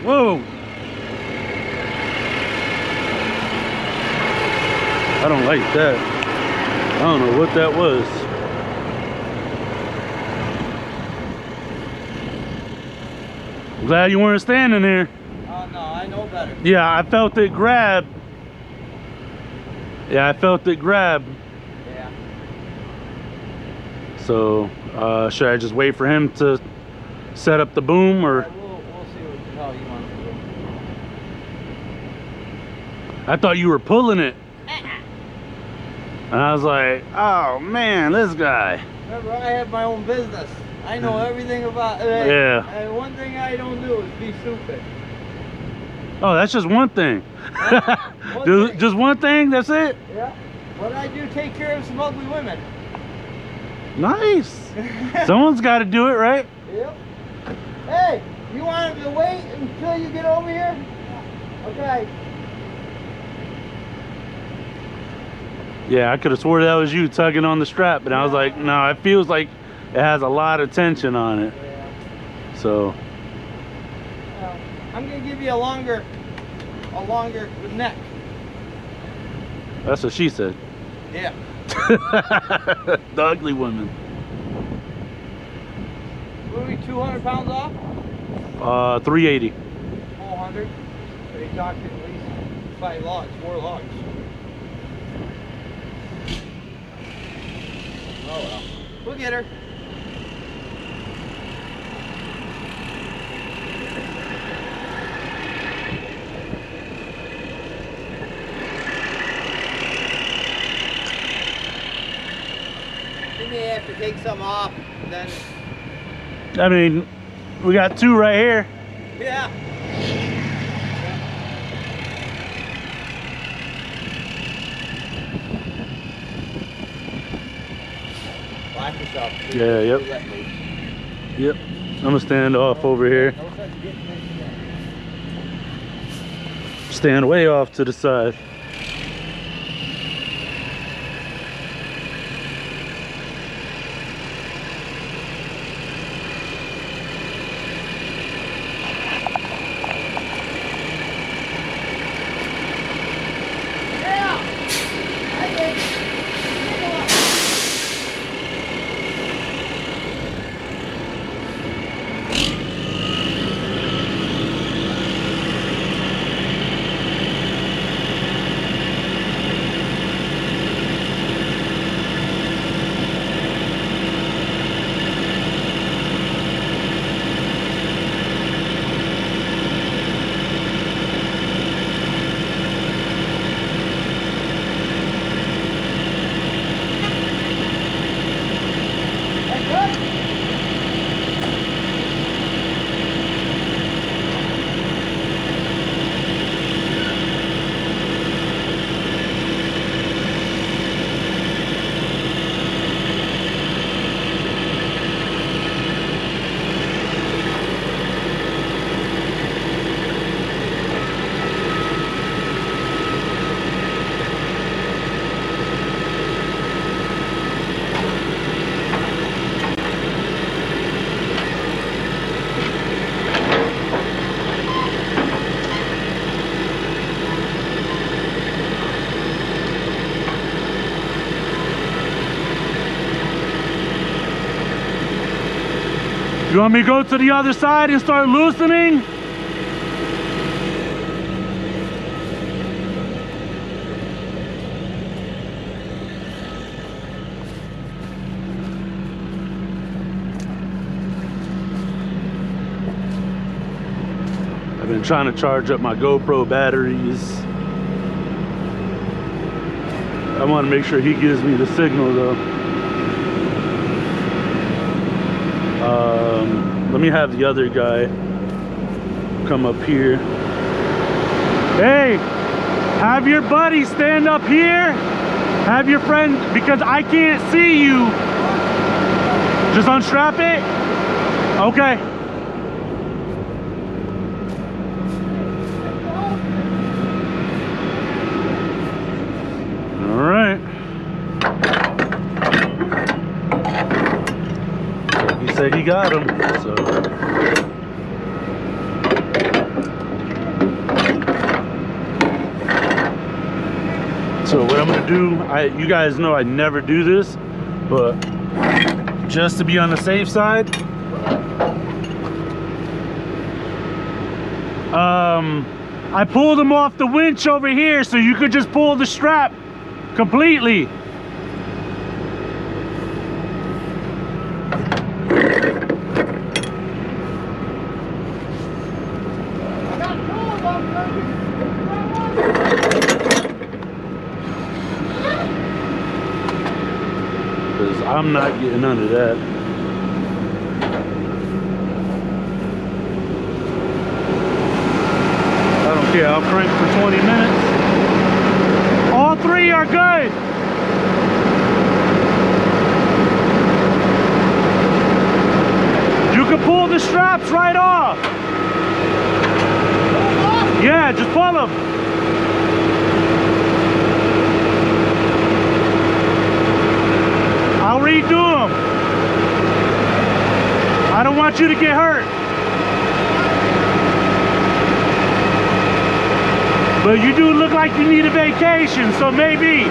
Whoa! I don't like that. I don't know what that was. I'm glad you weren't standing there. Oh no, I know better. Yeah, I felt it grab. Yeah, I felt it grab. Yeah. So, should I just wait for him to set up the boom, or? We'll see what the hell you want to do. I thought you were pulling it. And I was like, oh man, this guy. Remember, I have my own business. I know everything about it. Yeah. And one thing I don't do is be stupid. Oh, that's just one thing. One thing. Just one thing, that's it? Yeah. But I do take care of some ugly women. Nice. Someone's got to do it, right? Yep. Hey, you want him to wait until you get over here? Okay. Yeah, I could have swore that was you tugging on the strap, but I was like, no, it feels like It has a lot of tension on it. Yeah. So Well, I'm gonna give you a longer neck. that's what she said. Yeah. The ugly woman. Will we 200 pounds off? 380. 400. So you're talking at least 5 logs, 4 logs. Oh well. We'll get her. We may have to take some off, then. I mean, we got 2 right here. Yeah. Black yourself. Yeah, yep. Yep. I'm gonna stand off over here. Stand way off to the side. You want me to go to the other side and start loosening? I've been trying to charge up my GoPro batteries. I want to make sure he gives me the signal though. Let me have the other guy come up here. Hey, have your buddy stand up here. Have your friend, because I can't see you. Just unstrap it? Okay. All right. He said he got him, so. So what I'm gonna do, you guys know I never do this, but just to be on the safe side, I pulled him off the winch over here so you could just pull the strap completely. Because I'm not getting under that. I don't care, I'll crank for 20 minutes. All three are good. You can pull the straps right off. Yeah, just pull them. I'll redo them. I don't want you to get hurt. But you do look like you need a vacation, so maybe.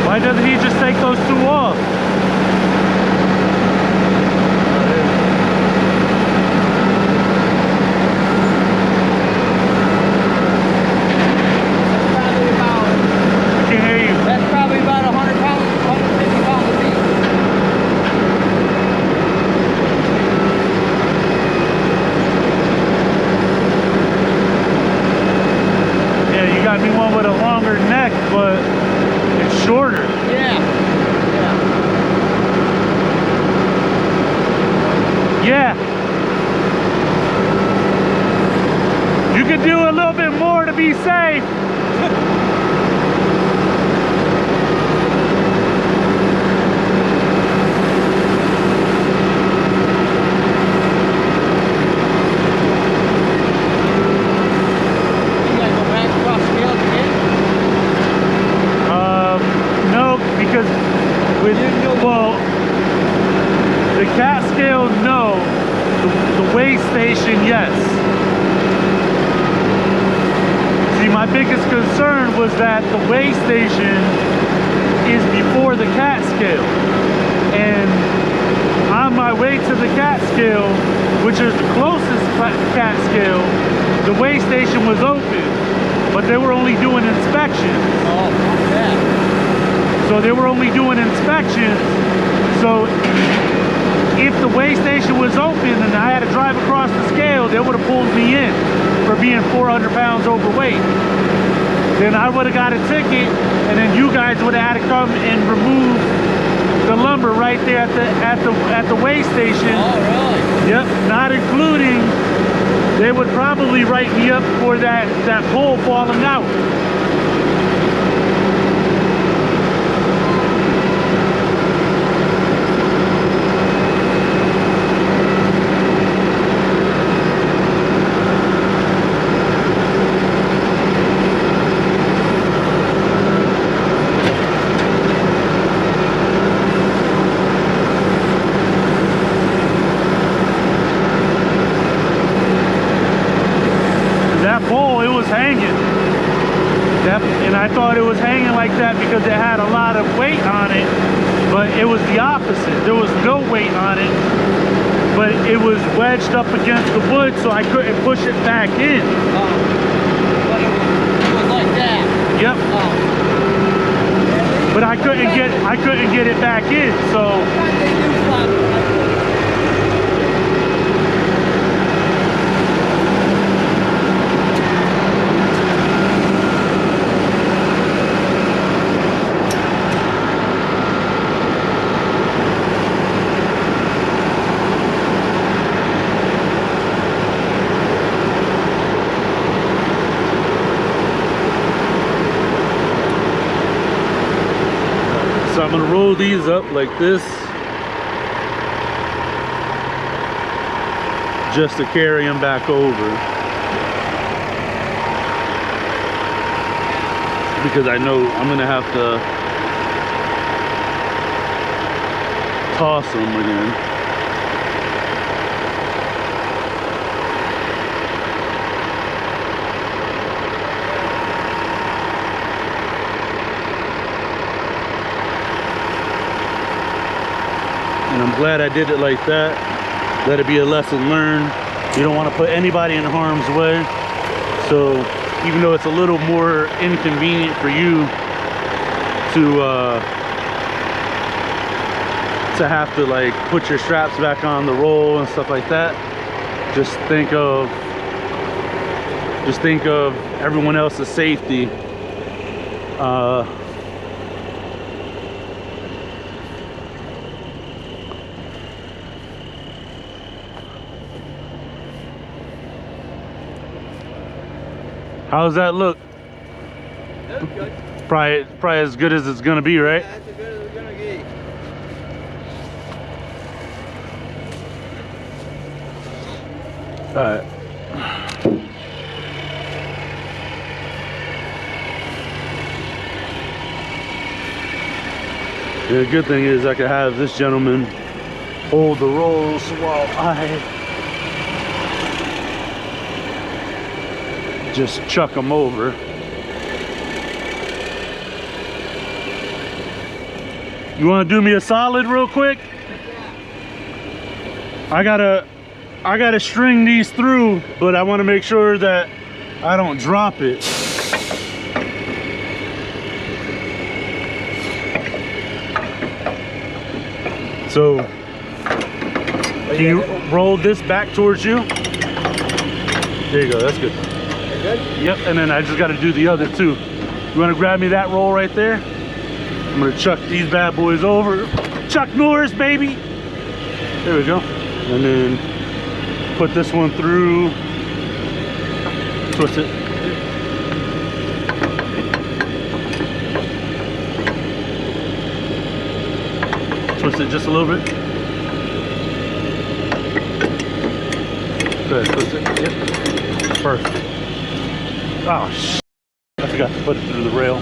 Why doesn't he just take those two off? Be safe. No, because with the cat scale, no. The weigh station, yes. My biggest concern was that the weigh station is before the cat scale, and on my way to the cat scale, which is the closest cat scale, the weigh station was open, but they were only doing inspections. Oh, yeah. So they were only doing inspections. So if the weigh station was open and I had to drive across the scale, they would have pulled me in for being 400 pounds overweight. Then I would have got a ticket, and then you guys would have had to come and remove the lumber right there at the weigh station. Oh, really? Yep. Not including, they would probably write me up for that pole falling out. I thought it was hanging like that because it had a lot of weight on it, but it was the opposite. There was no weight on it, but it was wedged up against the wood, so I couldn't push it back in. Oh. But it was like that? Yep. Oh. But I couldn't get it back in, so. So I'm gonna roll these up like this, just to carry them back over, because I know I'm gonna have to toss them again. And I'm glad I did it like that. Let it be a lesson learned. You don't want to put anybody in harm's way. So even though it's a little more inconvenient for you to have to like put your straps back on the roll and stuff like that, just think of everyone else's safety. How's that look? That's good. Probably as good as it's gonna be, right? Yeah, that's as good as it's gonna get. Alright. The good thing is I could have this gentleman hold the rolls while I just chuck them over. You want to do me a solid real quick? I gotta string these through, but I want to make sure that I don't drop it. So, can you roll this back towards you? There you go, that's good. Good? Yep, and then I just got to do the other two. You want to grab me that roll right there? I'm going to chuck these bad boys over. Chuck Norris, baby! There we go. And then put this one through. Twist it. Twist it just a little bit. Good, twist it. Yep. Perfect. Oh, shit. I forgot to put it through the rail.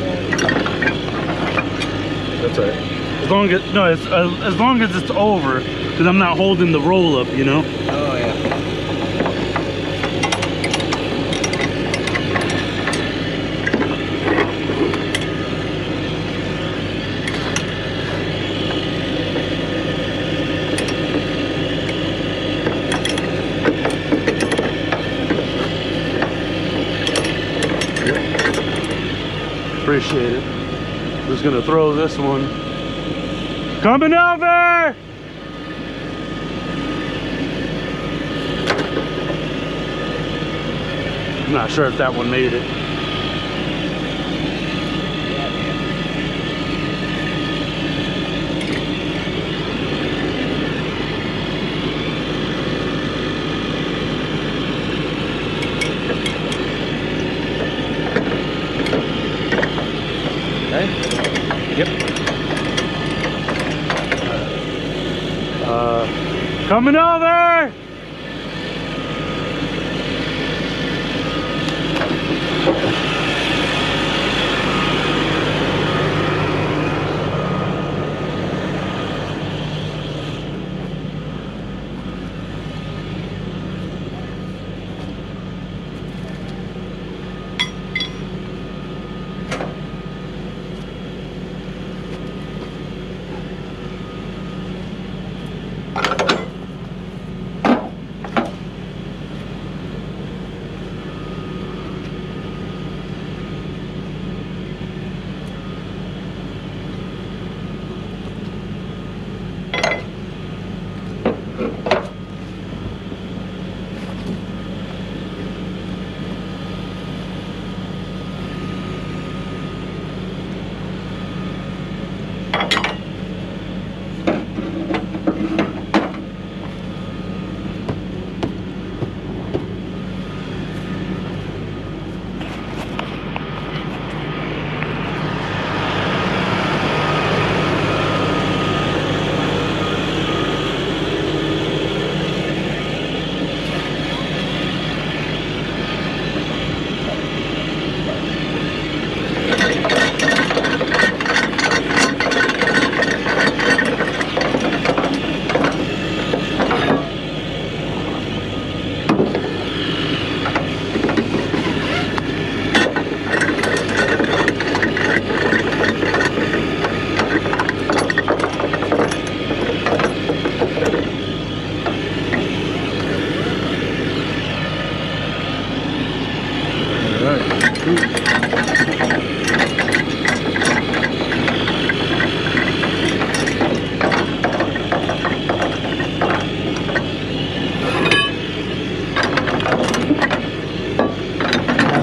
That's all right. As long as, no, as long as it's over, because I'm not holding the roll up, you know? Oh, yeah. Appreciate it. Just gonna throw this one. Coming over! I'm not sure if that one made it. Yep. Coming over!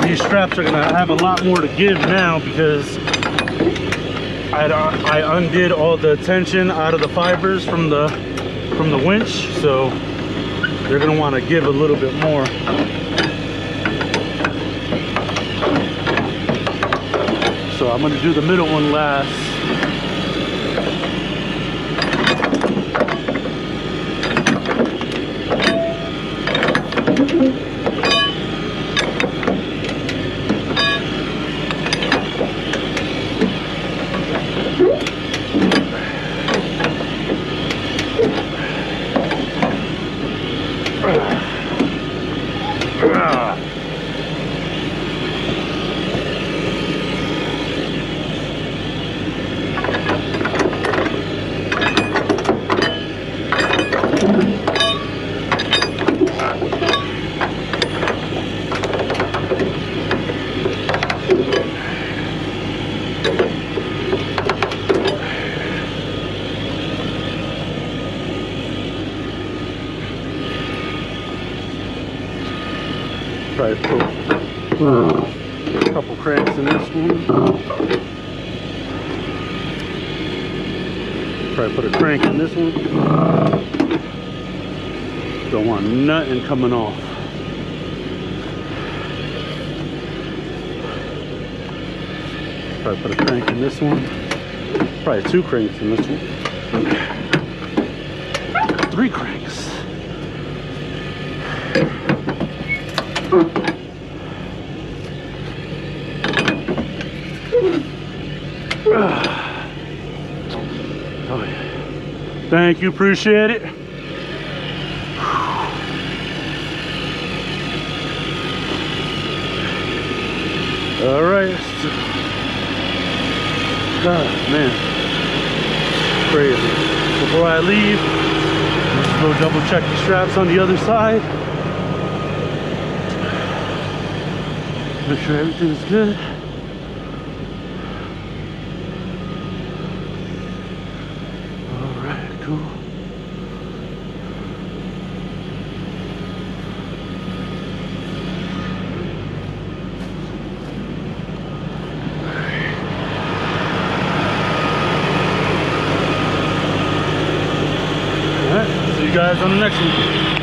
These straps are gonna have a lot more to give now because I undid all the tension out of the fibers from the winch, so they're gonna want to give a little bit more. So I'm gonna do the middle one last. Probably put a couple cranks in this one. Probably put a crank in this one. Don't want nothing coming off. Probably put a crank in this one. Probably 2 cranks in this one. 3 cranks. Oh, yeah. Thank you, appreciate it. All right. God, man, crazy. Before I leave, let's go double check the straps on the other side. Make sure everything's good. All right, cool. All right, see you guys on the next one.